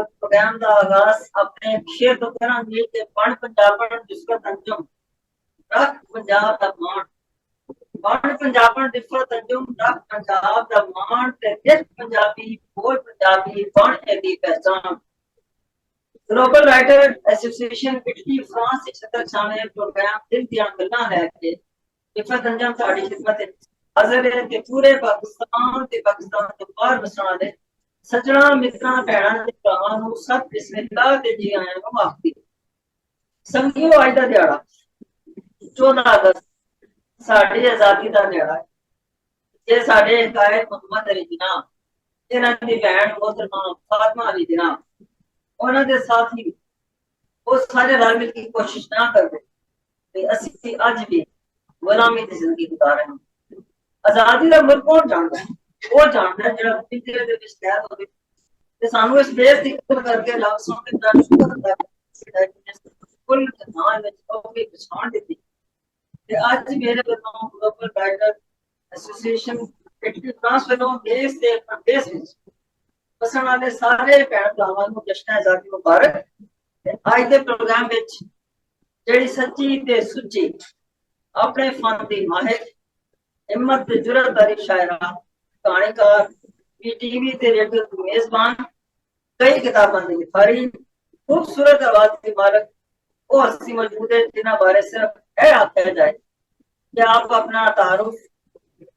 Programme का आगाज अपने शेर तो करांगे कि बण पंजाबण जिसका अंजुम रख पंजाब दा मान बण पंजाबण जिसका अंजुम रख पंजाब दा मान ते जिस पंजाबी बोल पंजाबी बण एदी पहचान। Global writer association Italy France छतर शामिल प्रोग्राम दिल दियां गल्लां लैके इफत अंजम साडी खिदमत हाजिर है कि पूरे पाकिस्तान ते पाकिस्तान तो बाहर बसण वाले सजना मित्रां भैणां ते भरावां नूं सब बिस्मिल्लाह ते जी आयां नूं आखदी। संगियो अज दा दिहाड़ा 14 अगस्त साडी आजादी दा दिहाड़ा जे साडे कायद मोहम्मद अली जिन्ना इन्हां दी भैण मोहतरमा फातिमा अली जिन्ना उन्हां दे साथी वो सारे रल मिल के कोशिश ना करते ते असीं अज भी गुलामी दी जिंदगी गुजार रहे हैं। आजादी का मुल्क कौन जानता है? वो जानता है जो पिंजरे दे विच कैद होवे ते सानू इस देश दी कदर करके लफ्ज़ों के अंदर शुक्र अदा कुल जहान विच कोई पछाण दित्ती ते आज मेरे वल्लों global writer association Italy France वल्लों देश दे प्रदेश विच बसण वाले सारे भैण भरावां नूं जश्न आजादी मुबारक। आज दे प्रोग्राम विच जेहड़ी सच्ची ते सुच्ची अपने फन दी माहिर हिम्मत ते जुरत वाली शायरा कहानीकार टीवी ते रेडियो की मेजबान कई किताबों की लिखारी खूबसूरत आवाज की मालक और हस्ती मौजूद है जिन्होंने बारे सिर्फ यह आख्या जाए कि आप अपना तारुफ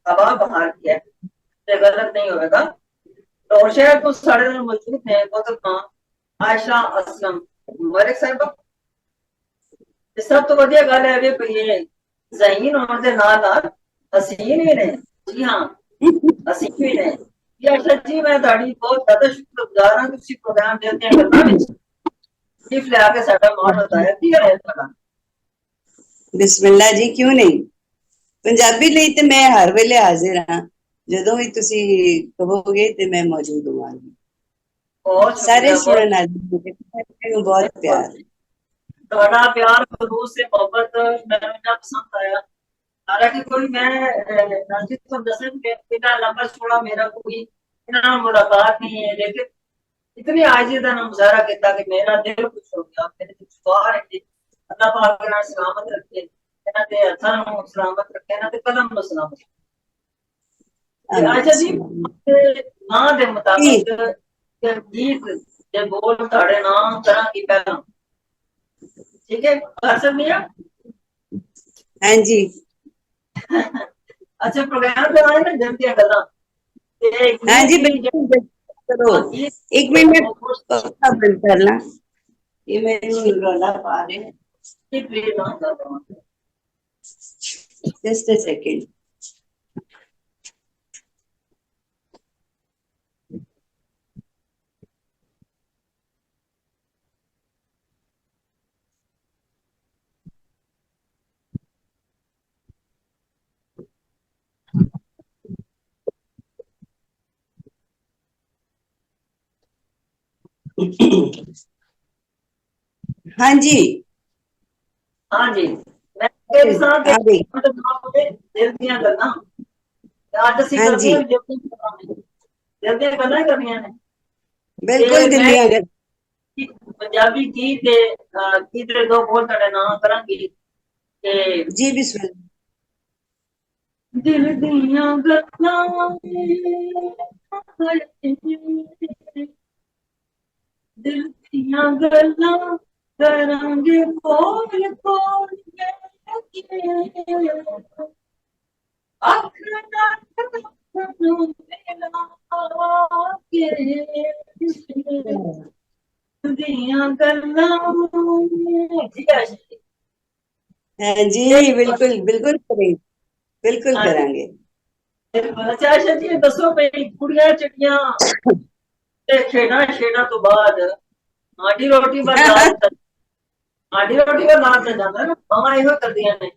हवा बहार किया है गलत नहीं होगा। तो शहर को साढ़े मौजूद है मोहतरमा आयशा असलम मलिक साहब। सब तो वधिया गल है भी ये ज़हीन होने के नाल हसीन भी ने। जी हाँ हसीन भी ने। आयशा जी मैं ताड़ी बहुत ज्यादा शुक्रगुजार हाँ तुसी प्रोग्राम दे दियां गल्लां विच गिफ्ट ले आके साडा मान बताया की है तुहाडा। बिस्मिल्लाह जी क्यों नहीं पंजाबी लई ते मैं हर वेले हाजिर हाँ जदों भी तुसी कहोगे ते मैं मौजूद होवांगी। सारे सुनन वाले बहुत प्यार ਤੁਹਾਡਾ प्यार खलूस से मोहब्बत मैंने इतना पसंद आया। हालांकि कोई मैं नाजिद को दसन के इतना लंबा छोड़ा मेरा कोई इतना मुलाकात नहीं है लेकिन इतनी आजी का मुजाहरा किया कि मेरा दिल खुश हो गया। मेरे दुआ है कि अल्लाह पाक इन्हां सलामत रखे इन्हां दे हत्थां नूं सलामत रखे इन्हां दे कदम नूं सलामत रखे। अच्छा जी नां दे मुताबिक गीत दे बोल तुहाडे नाम करांगी पहला ठीक है कर सकती हैं? हाँ जी अच्छा प्रोग्राम पे आए ना जल्दी गल्ला हाँ जी बिल्कुल करो एक मिनट में पंखा बंद करना ये मेरे रौला पा रहे हैं जस्ट अ सेकंड। हाँ जी हाँ जी मैं तेरे साथ दिल दियां गल्लां आज ਅਸੀਂ ਕਰਦੇ ਹਾਂ दिल दियां गल्लां करनियां ने बिल्कुल दिल दियां गल्लां पंजाबी गीत दे दो बोल ਤੁਹਾਡੇ नाम करांगी ते जी बिस्मिल्लाह। दिल दियां गल्लां दिल दियां गल्लां करांगे बोल बोल हाँ जी बिल्कुल बिल्कुल करेंगे बिल्कुल करांगे। अच्छा अच्छा जी दसो भाई कुड़ियां चिड़ियां ते खेड़ा शेड़ा तो बाद आटी रोटी पर आटी रोटी पर नाम चल जाता है ना मामा इहो करदियां ने।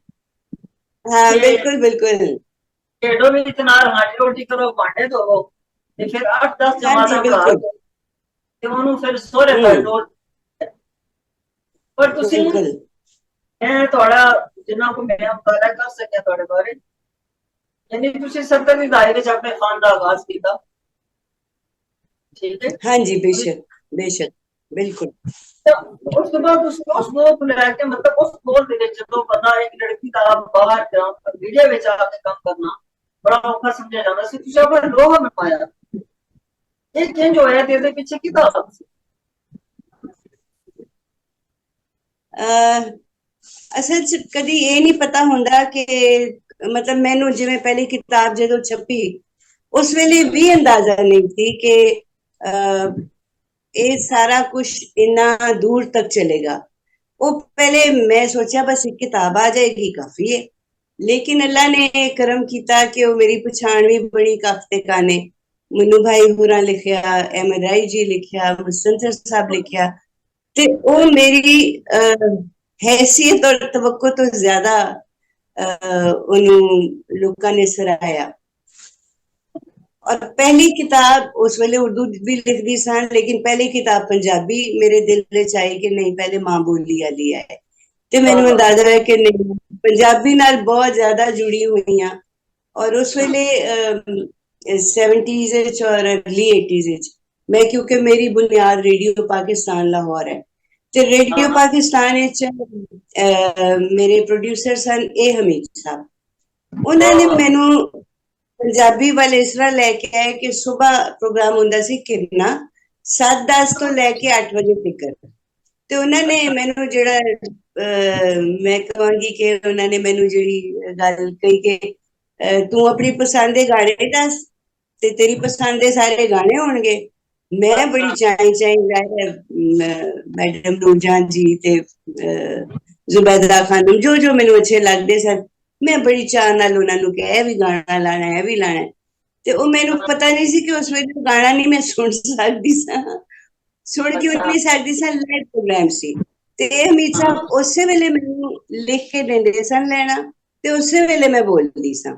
हाँ बिल्कुल बिल्कुल खेडो भी इतना हांडी रोटी करो भांडे धोवो ते फिर 8-10 हाँ जी जमाता बिल्कुल ते ओनू फिर सोहरे पर टोल पर तुसी बिल्कुल मैं थोड़ा जिन्ना को मैं मुताला कर सकिया थोड़े बारे यानी तुसी 70 दी दहाई विच अपने फन दा आगाज कीता ठीक है। हाँ जी बेशक बेशक, बिल्कुल। ਤੇ ਉਸ ਤੋਂ ਬਾਅਦ ਉਸ ਨੂੰ ਲੈ ਕੇ ਮਤਲਬ ਉਸ ਦੌਰ ਦੇ ਵਿੱਚ ਜਦੋਂ ਬੰਦਾ ਇੱਕ ਲੜਕੀ ਦਾ ਬਾਹਰ ਵੀਡੀਓ ਵਿੱਚ ਆ ਕੇ ਕੰਮ ਕਰਨਾ ਬੜਾ ਔਖਾ ਸਮਝਿਆ ਜਾਂਦਾ ਸੀ, ਤੁਸੀਂ ਆਪਣਾ ਲੋਹਾ ਮਨਵਾਇਆ, ਇਹ ਚੇਂਜ ਹੋਇਆ ਤੇ ਇਹਦੇ ਪਿੱਛੇ ਕੀ ਦਾ ਸੀ? ਅਸਲ 'ਚ ਕਦੀ ਇਹ ਨਹੀਂ ਪਤਾ ਹੁੰਦਾ ਕਿ ਮਤਲਬ ਮੈਨੂੰ ਜਿਵੇਂ ਪਹਿਲੀ ਕਿਤਾਬ ਜਦੋਂ ਛਪੀ ਉਸ ਵੇਲੇ ਵੀ ਅੰਦਾਜ਼ਾ ਨਹੀਂ ਸੀ ਕਿ ਇਹ ਸਾਰਾ ਕੁਝ ਇੰਨਾ दूर तक चलेगा। वो पहले मैं सोचा बस एक किताब आ जाएगी काफी है, लेकिन अल्लाह ने करम किया कि वो मेरी पछाण भी बड़ी काफते काने मनु भाई होरां लिखिया, अहमद राई जी लिखिया, मुस्तंसर साहब लिखिया ते वो मेरी हैसियत और तवक्को तो ज्यादा उन्होंने लोगों ने सराहाया। और पहली किताब उस वेले उर्दू भी लिखदी सन, लेकिन पहली किताब पंजाबी मेरे दिल विच आई कि नहीं पहले मां बोली वाली है ते मैनू अंदाजा है कि नहीं पंजाबी नाल बहुत ज्यादा जुड़ी हुई हाँ। और उस वेले 70s और अर्ली 80s मैं क्योंकि मेरी बुनियाद रेडियो पाकिस्तान लाहौर है ते रेडियो पाकिस्तान मेरे प्रोड्यूसर सन ए हमीद साहब, उन्होंने मैनू पंजाबी वाले इस तरह लेके आए कि सुबह प्रोग्राम हुंदा सी किरना 7:10 तो लेके 8 बजे तक ते उन्होंने मैनू जेड़ा मैं कहांगी कि उन्होंने मैनू जेड़ी गल कही कि तू अपनी पसंद दे गाने दस ते तेरी पसंद दे सारे गाने होणगे। मैं बड़ी चाई चाई मैडम नूरजान जी ते जुबैदा खानम जो जो मैनू अच्छे लगदे सन मैं बड़ी चाह नाल उन्हां नू कि ए भी गाना लाना है भी लाना ते ओ मैनू पता नहीं सी कि उस वेले गाना नहीं मैं सुन सकदी सां, सुन क्यों नहीं सकदी सां, लाइव प्रोग्राम सी ते हमीद साहब उसे वेले मैनू लिख के देंदे सन लेना ते उसे वेले मैं बोलदी सां।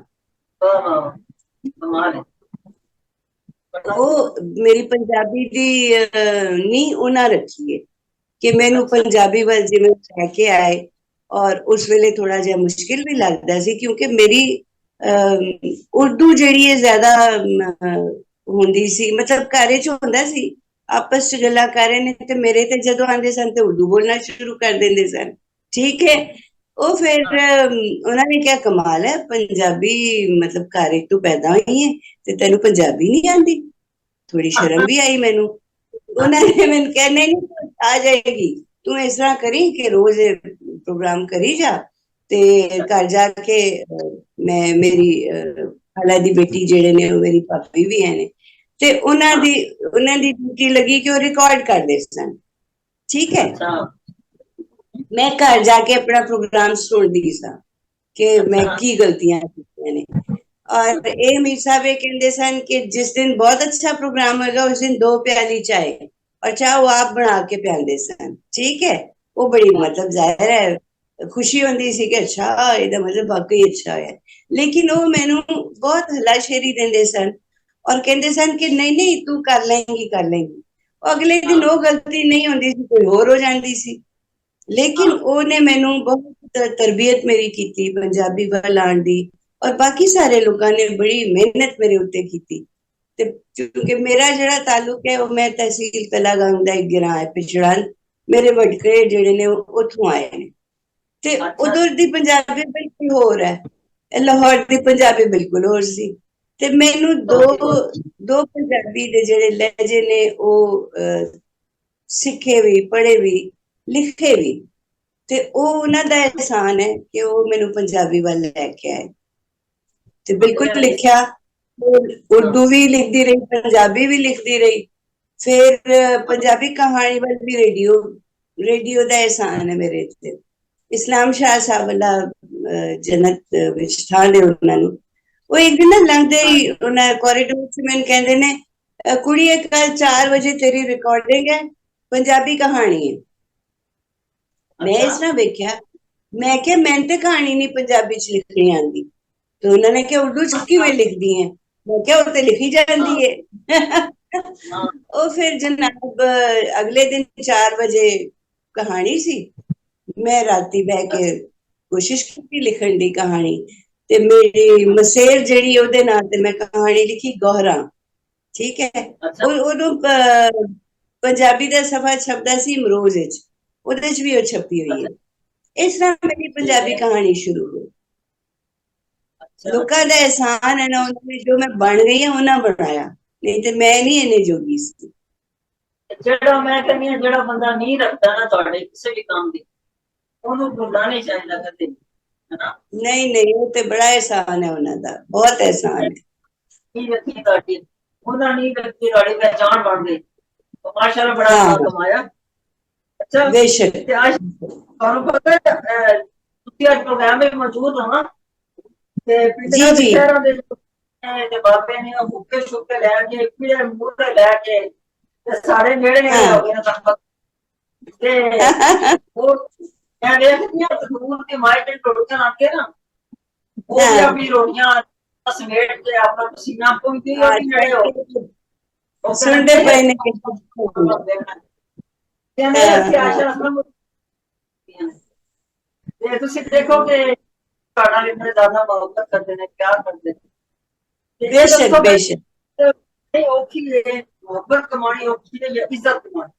वो मेरी पंजाबी दी नींह उन्हां रखी है कि मैनू पंजाबी वल जिवें लैके आए। और उस वेले थोड़ा जिहा मुश्किल भी लगदा सी क्योंकि मेरी उर्दू जेहड़ी है ज्यादा हुंदी सी, मतलब घर च हुंदा सी आपस च गल्लां कर रहे ने ते मेरे ते जदों आंदे सन ते उर्दू बोलना शुरू कर देंदे सन। ठीक है, ਉਹ ਫਿਰ ਉਹਨਾਂ ਨੇ ਕਿਹਾ ਕਮਾਲ ਹੈ ਪੰਜਾਬੀ ਮਤਲਬ ਘਰ ਤੂੰ ਪੈਦਾ ਹੋਈ ਹੈ ਤੇ ਤੈਨੂੰ ਪੰਜਾਬੀ ਨਹੀਂ ਆਉਂਦੀ। ਥੋੜੀ ਸ਼ਰਮ ਵੀ ਆਈ ਮੈਨੂੰ। ਉਹਨਾਂ ਨੇ ਮੈਨੂੰ ਕਿਹਾ ਨਹੀਂ ਆ ਜਾਏਗੀ ਤੂੰ ਇਸ ਤਰ੍ਹਾਂ ਕਰੀ ਕਿ ਰੋਜ਼ ਪ੍ਰੋਗਰਾਮ ਕਰੀ ਜਾ ਤੇ ਘਰ ਜਾ ਕੇ ਮੈਂ ਮੇਰੀ ਖਾਲਾ ਦੀ ਬੇਟੀ ਜਿਹੜੇ ਨੇ ਉਹ ਮੇਰੀ ਭਾਬੀ ਵੀ ਹੈ ਨੇ ਤੇ ਉਹਨਾਂ ਦੀ ਡਿਊਟੀ ਲੱਗੀ ਕਿ ਉਹ ਰਿਕਾਰਡ ਕਰਦੇ ਸਨ। ਠੀਕ ਹੈ, मैं घर जाके अपना प्रोग्राम सुनदी सा कि मैं की गलतियां कीतियां ने। और ए मीर साहब ये कहते सन कि जिस दिन बहुत अच्छा प्रोग्राम होगा उस दिन 2 प्याली चाय और चाह वो आप बना के पियाते सन। ठीक है, वो बड़ी मतलब जाहिर है खुशी होंदी सी कि अच्छा ਇਹਦਾ मतलब वाकई अच्छा है, लेकिन वो मैनू बहुत हलाशेरी देंदे सन और कहते सन कि नहीं नहीं तू कर लेंगी। अगले दिन वो गलती नहीं होंदी सी कोई होर हो जाती सी। लेकिन ਉਹਨੇ ਮੈਨੂੰ ਬਹੁਤ ਤਰਬੀਅਤ ਮੇਰੀ ਕੀਤੀ ਪੰਜਾਬੀ ਵੱਲ ਆਉਣ ਦੀ ਔਰ ਬਾਕੀ ਸਾਰੇ ਲੋਕਾਂ ਨੇ ਬੜੀ ਮਿਹਨਤ ਮੇਰੇ ਉੱਤੇ ਕੀਤੀ ਤੇ ਕਿਉਂਕਿ ਮੇਰਾ ਜਿਹੜਾ ਤਾਲੁਕ ਹੈ ਉਹ ਮੈਂ ਤਹਿਸੀਲ ਕਲਾਗੰਗ ਦਾ ਇੱਕ ਗਿਰਾਂ ਹੈ ਪਿਛੜਾ, ਮੇਰੇ ਵਡਕੇ ਜਿਹੜੇ ਨੇ ਉੱਥੋਂ ਆਏ ਨੇ ਤੇ ਉਧਰ ਦੀ ਪੰਜਾਬੀ ਬਿਲਕੁਲ ਹੋਰ ਹੈ, ਲਾਹੌਰ ਦੀ ਪੰਜਾਬੀ ਬਿਲਕੁਲ ਹੋਰ ਸੀ ਤੇ ਮੈਨੂੰ ਦੋ ਪੰਜਾਬੀ ਦੇ ਜਿਹੜੇ ਲਹਿਜੇ ਨੇ ਉਹ ਸਿੱਖੇ ਵੀ ਪੜ੍ਹੇ ਵੀ ਲਿਖੇ ਵੀ ਤੇ ਉਹ ਉਹਨਾਂ ਦਾ ਇਹਸਾਨ ਹੈ ਕਿ ਉਹ ਮੈਨੂੰ ਪੰਜਾਬੀ ਵੱਲ ਲੈ ਕੇ ਆਏ ਤੇ ਬਿਲਕੁਲ ਲਿਖਿਆ। ਉਰਦੂ ਵੀ ਲਿਖਦੀ ਰਹੀ, ਪੰਜਾਬੀ ਵੀ ਲਿਖਦੀ ਰਹੀ, ਫਿਰ ਪੰਜਾਬੀ ਕਹਾਣੀ ਵੱਲ ਵੀ ਰੇਡੀਓ ਦਾ ਇਹਸਾਨ ਹੈ ਮੇਰੇ ਤੇ। ਇਸਲਾਮ ਸ਼ਾਹ ਸਾਹਿਬ ਅੱਲਾ ਜੰਨਤ ਵਿੱਚ ਥਾਂ ਦੇ ਉਹਨਾਂ ਨੂੰ, ਉਹ ਇੱਕ ਦਿਨ ਨਾ ਲੰਘਦੇ ਹੀ ਉਹਨਾਂ ਕੋਰੀਡੋਰ ਚ ਮੈਨੂੰ ਕਹਿੰਦੇ ਨੇ ਕੁੜੀਏ ਕੱਲ 4 ਵਜੇ ਤੇਰੀ ਰਿਕਾਰਡਿੰਗ ਹੈ, ਪੰਜਾਬੀ ਕਹਾਣੀ ਹੈ। मैं इस तरह वेख्या, मैं क्या मैंने तो कहानी नहीं पंजाबी च लिखनी आंदी तो उन्होंने क्या उर्दू च किवें लिखदी है, मैं क्या वो तो लिखी जाती है। वो फिर जनाब अगले दिन 4 बजे कहानी सी, मैं राती बह के कोशिश की लिखण दी कहानी ते मेरी मसेर जेड़ी ओदे नाल ते मैं कहानी लिखी गौहरा। ठीक है, उदों ਪੰਜਾਬੀ ਦਾ ਸਫ਼ਾ ਛਪਦਾ ਸੀ ਇਮਰੋਜ਼ ਵਿੱਚ, ਉਹਦੇ 'ਚ ਵੀ ਉਹ ਛਪੀ ਹੋਈ ਹੈ। ਇਸ ਤਰ੍ਹਾਂ ਮੇਰੀ ਪੰਜਾਬੀ ਕਹਾਣੀ ਸ਼ੁਰੂ ਹੋਈ। ਲੋਕਾਂ ਦਾ एहसान है ना, उन्होंने जो मैं बन गई हूं ਉਹਨਾਂ ਬਣਾਇਆ, नहीं तो मैं नहीं इन्ने जोगी सी। ਜਿਹੜਾ ਮੈਂ ਕਹਿੰਦੀ ਹਾਂ, ਜਿਹੜਾ ਬੰਦਾ ਨਹੀਂ ਰੱਖਦਾ ਨਾ ਤੁਹਾਡੇ ਕਿਸੇ ਵੀ ਕੰਮ ਦੀ, ਉਹਨੂੰ ਭੁੱਲਣਾ ਨਹੀਂ ਚਾਹੀਦਾ ਕਦੇ, ਹੈਨਾ। नहीं नहीं, वो तो बड़ा एहसान है उन्होंने, बहुत एहसान है। ਨਹੀਂ ਰੱਖੀ ਤੁਹਾਡੀ, ਉਹਨਾਂ ਨਹੀਂ ਰੱਖੀ, ਤੁਹਾਡੀ ਪਹਿਚਾਣ ਬਣ ਗਈ, ਮਾਸ਼ਾਅੱਲਾ ਬੜਾ हाँ ਕਮਾਇਆ। ਅੱਛਾ, बेशक। ਤੇ ਅੱਜ ਤੁਹਾਨੂੰ ਪਤਾ ਤੁਸੀਂ ਅੱਜ ਪ੍ਰੋਗਰਾਮ ਵਿੱਚ ਮੌਜੂਦ ਹੋ ਨਾ, ਤੇ जी ਪਿੰਡਾਂ ਦੇ जी। ਸ਼ਹਿਰਾਂ ਦੇ ਤੇ ਬਾਬੇ ਨੇ ਉਹ ਹੁੱਕੇ ਸ਼ੁੱਕੇ ਲੈ ਕੇ, ਪੀੜੇ ਮੂਹਰੇ ਲੈ ਕੇ, ਤੇ ਸਾਰੇ ਨੇੜੇ ਨੇੜੇ ਹੋ ਗਏ ਨੇ ਤੁਹਾਨੂੰ। ਤੇ ਉਹ ਮੈਂ ਵੇਖਦੀ ਹਾਂ ਤੰਦੂਰ ਦੀ ਮਾਈਟ ਰੋਟੀਆਂ ਲਾ ਕੇ ਨਾ, ਉਹ ਵੀ ਆਪਣੀ ਰੋਟੀਆਂ ਸਮੇਟ ਕੇ ਆਪਣਾ ਪਸੀਨਾ ਪੁੰਦੀ, ਉਹ ਵੀ ਨੇੜੇ ਹੋ सुनते पे ने ਕਹਿੰਦੇ ਅਸੀਂ ਆਸ਼ਾ ਤੇ ਤੁਸੀਂ ਦੇਖੋ ਕਿ ਤੁਹਾਡਾ ਇੰਨੇ ਜ਼ਿਆਦਾ ਮੁਹੱਬਤ ਕਰਦੇ ਨੇ, ਪਿਆਰ ਕਰਦੇ ਨੇ। बेशक बेशक। ਔਖੀ ਹੈ ਮੁਹੱਬਤ ਕਮਾਣੀ, ਔਖੀ ਹੈ ਜਾਂ ਇੱਜ਼ਤ ਕਮਾਣੀ?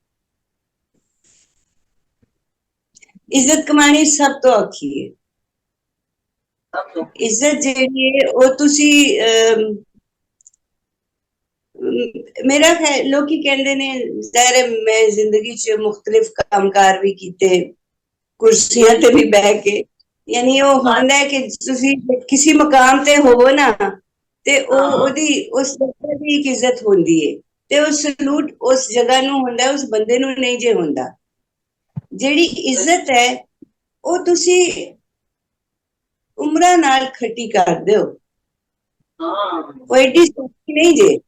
इज्जत कमानी सब तो औखी है। इज्जत ਜਿਹੜੀ ਹੈ ਉਹ ਤੁਸੀਂ ਮੇਰਾ ਲੋਕੀ ਕਹਿੰਦੇ ਨੇ, ਜ਼ਾਹਿਰ ਮੈਂ ਜ਼ਿੰਦਗੀ 'ਚ ਮੁxtਲਿਫ ਕੰਮਕਾਰ ਵੀ ਕੀਤੇ, ਕੁਰਸੀਆਂ ਤੇ ਵੀ ਬਹਿ ਕੇ, ਯਾਨੀ ਉਹ ਹੁੰਦਾ ਹੈ ਕਿ ਤੁਸੀਂ ਕਿਸੇ ਮਕਾਮ ਤੇ ਹੋਵੋ ਨਾ, ਤੇ ਉਹ ਉਹਦੀ ਉਸ ਜਗ੍ਹਾ ਦੀ ਇੱਕ ਇੱਜ਼ਤ ਹੁੰਦੀ ਹੈ, ਤੇ ਉਹ ਸਲੂਟ ਉਸ ਜਗ੍ਹਾ ਨੂੰ ਹੁੰਦਾ, ਉਸ ਬੰਦੇ ਨੂੰ ਨਹੀਂ ਜੇ ਹੁੰਦਾ। ਜਿਹੜੀ ਇੱਜ਼ਤ ਹੈ ਉਹ ਤੁਸੀਂ ਉਮਰਾਂ ਨਾਲ ਖੱਟੀ ਕਰਦੇ ਹੋ, ਉਹ ਐਡੀ ਸੌਖੀ ਨਹੀਂ ਜੇ।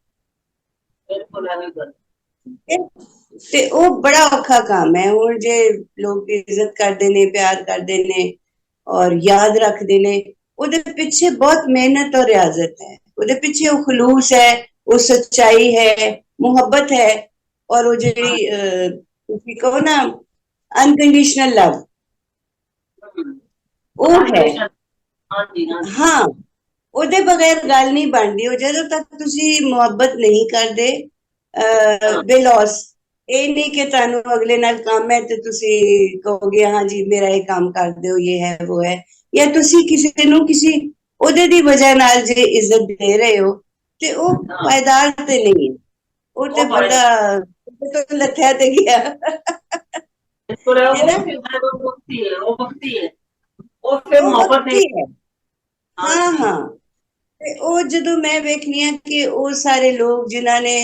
ਤੇ ਉਹ ਬੜਾ ਔਖਾ ਕੰਮ ਹੈ। ਹੁਣ ਜੇ ਲੋਕ ਇੱਜ਼ਤ ਕਰਦੇ ਨੇ, ਪਿਆਰ ਕਰਦੇ ਨੇ ਔਰ ਯਾਦ ਰੱਖਦੇ ਨੇ, ਉਹਦੇ ਪਿੱਛੇ ਬਹੁਤ ਮਿਹਨਤ ਔਰ ਰਿਆਜ਼ਤ ਹੈ, ਉਹਦੇ ਪਿੱਛੇ ਉਹ ਖਲੂਸ ਹੈ, ਉਹ ਸੱਚਾਈ ਹੈ, ਮੁਹੱਬਤ ਹੈ, ਔਰ ਉਹ ਜਿਹੜੀ ਤੁਸੀਂ ਕਹੋ ਨਾ ਅਨਕੰਡੀਸ਼ਨਲ ਲਵ, ਉਹ ਹੈ। ਹਾਂ, ਉਹਦੇ ਬਗੈਰ ਗੱਲ ਨਹੀਂ ਬਣਦੀ। ਉਹ ਜਦੋਂ ਤੱਕ ਤੁਸੀਂ ਮੁਹੱਬਤ ਨਹੀਂ ਕਰਦੇ, ਬੇਲੌਸ, ਇਹ ਨਹੀਂ ਕਿ ਤੁਹਾਨੂੰ ਅਗਲੇ ਨਾਲ ਕੰਮ ਹੈ ਤੇ ਤੁਸੀਂ ਕਹੋਗੇ ਹਾਂ ਜੀ ਮੇਰਾ ਇਹ ਕੰਮ ਕਰ ਦਿਓ, ਇਹ ਹੈ ਉਹ ਹੈ, ਜਾਂ ਤੁਸੀਂ ਕਿਸੇ ਨੂੰ ਕਿਸੇ ਉਹਦੇ ਦੀ ਵਜ੍ਹਾ ਨਾਲ ਜੇ ਇੱਜ਼ਤ ਦੇ ਰਹੇ ਹੋ, ਤੇ ਉਹ ਪਾਇਦਾਰ ਤੇ ਨਹੀਂ ਹੈ, ਉਹ ਤੇ ਬੰਦਾ ਲੱਥਿਆ ਤੇ ਗਿਆ। हाँ हाँ। ਤੇ ਉਹ ਜਦੋਂ ਮੈਂ ਵੇਖਨੀ ਆ ਕਿ ਉਹ ਸਾਰੇ ਲੋਕ ਜਿਨ੍ਹਾਂ ਨੇ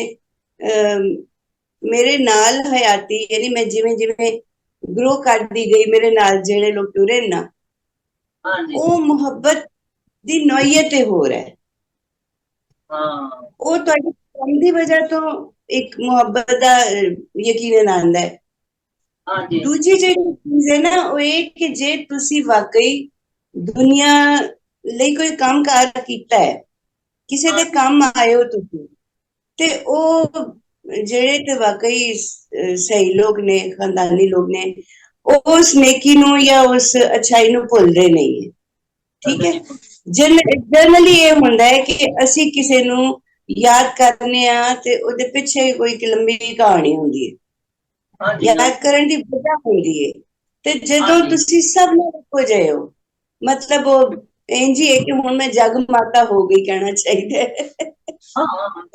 ਮੇਰੇ ਨਾਲ ਹਯਾਤੀ, ਯਾਨੀ ਮੈਂ ਜਿਵੇਂ ਜਿਵੇਂ ਗਰੋ ਕਰਦੀ ਗਈ, ਮੇਰੇ ਨਾਲ ਜਿਹੜੇ ਲੋਕ ਟੁਰੇ ਨਾ, ਉਹ ਮੁਹੱਬਤ ਦੀ ਨੌਈਅਤ ਹੋਰ ਹੈ। ਉਹ ਤੁਹਾਡੀ ਕੰਮ ਦੀ ਵਜ੍ਹਾ ਤੋਂ ਇੱਕ ਮੁਹੱਬਤ ਦਾ ਯਕੀਨ ਆਉਂਦਾ ਹੈ। ਦੂਜੀ ਜਿਹੜੀ ਚੀਜ਼ ਹੈ ਨਾ, ਉਹ ਇਹ ਕਿ ਜੇ ਤੁਸੀਂ ਵਾਕਈ ਦੁਨੀਆ ਲਈ ਕੋਈ ਕੰਮ ਕਾਰ ਕੀਤਾ ਹੈ, ਕਿਸੇ ਦੇ ਕੰਮ ਆਏ ਹੋ ਤੁਸੀਂ, ਤੇ ਉਹ ਜਿਹੜੇ ਤੇ ਵਾਕਈ ਸਹੀ ਲੋਕ ਨੇ, ਖਾਨਦਾਨੀ ਲੋਕ ਨੇ, ਉਹ ਉਸ ਨੇਕੀ ਨੂੰ ਜਾਂ ਉਸ ਅੱਛਾਈ ਨੂੰ ਭੁੱਲਦੇ ਨਹੀਂ ਹੈ। ਠੀਕ ਹੈ। ਜਨਰਲੀ ਇਹ ਹੁੰਦਾ ਹੈ ਕਿ ਅਸੀਂ ਕਿਸੇ ਨੂੰ ਯਾਦ ਕਰਨੇ ਆ ਤੇ ਉਹਦੇ ਪਿੱਛੇ ਕੋਈ ਲੰਬੀ ਕਹਾਣੀ ਹੁੰਦੀ ਹੈ, ਯਾਦ ਕਰਨ ਦੀ ਵਜ੍ਹਾ ਹੁੰਦੀ ਹੈ। ਤੇ ਜਦੋਂ ਤੁਸੀਂ ਸਭ ਨੂੰ ਇੱਕੋ ਜਿਹੇ ਹੋ, ਮਤਲਬ ਉਹ ਇੰਝ ਹੀ ਹੈ ਕਿ ਹੁਣ ਮੈਂ ਜਗ ਮਾਤਾ ਹੋ ਗਈ ਕਹਿਣਾ ਚਾਹੀਦਾ ਹੈ।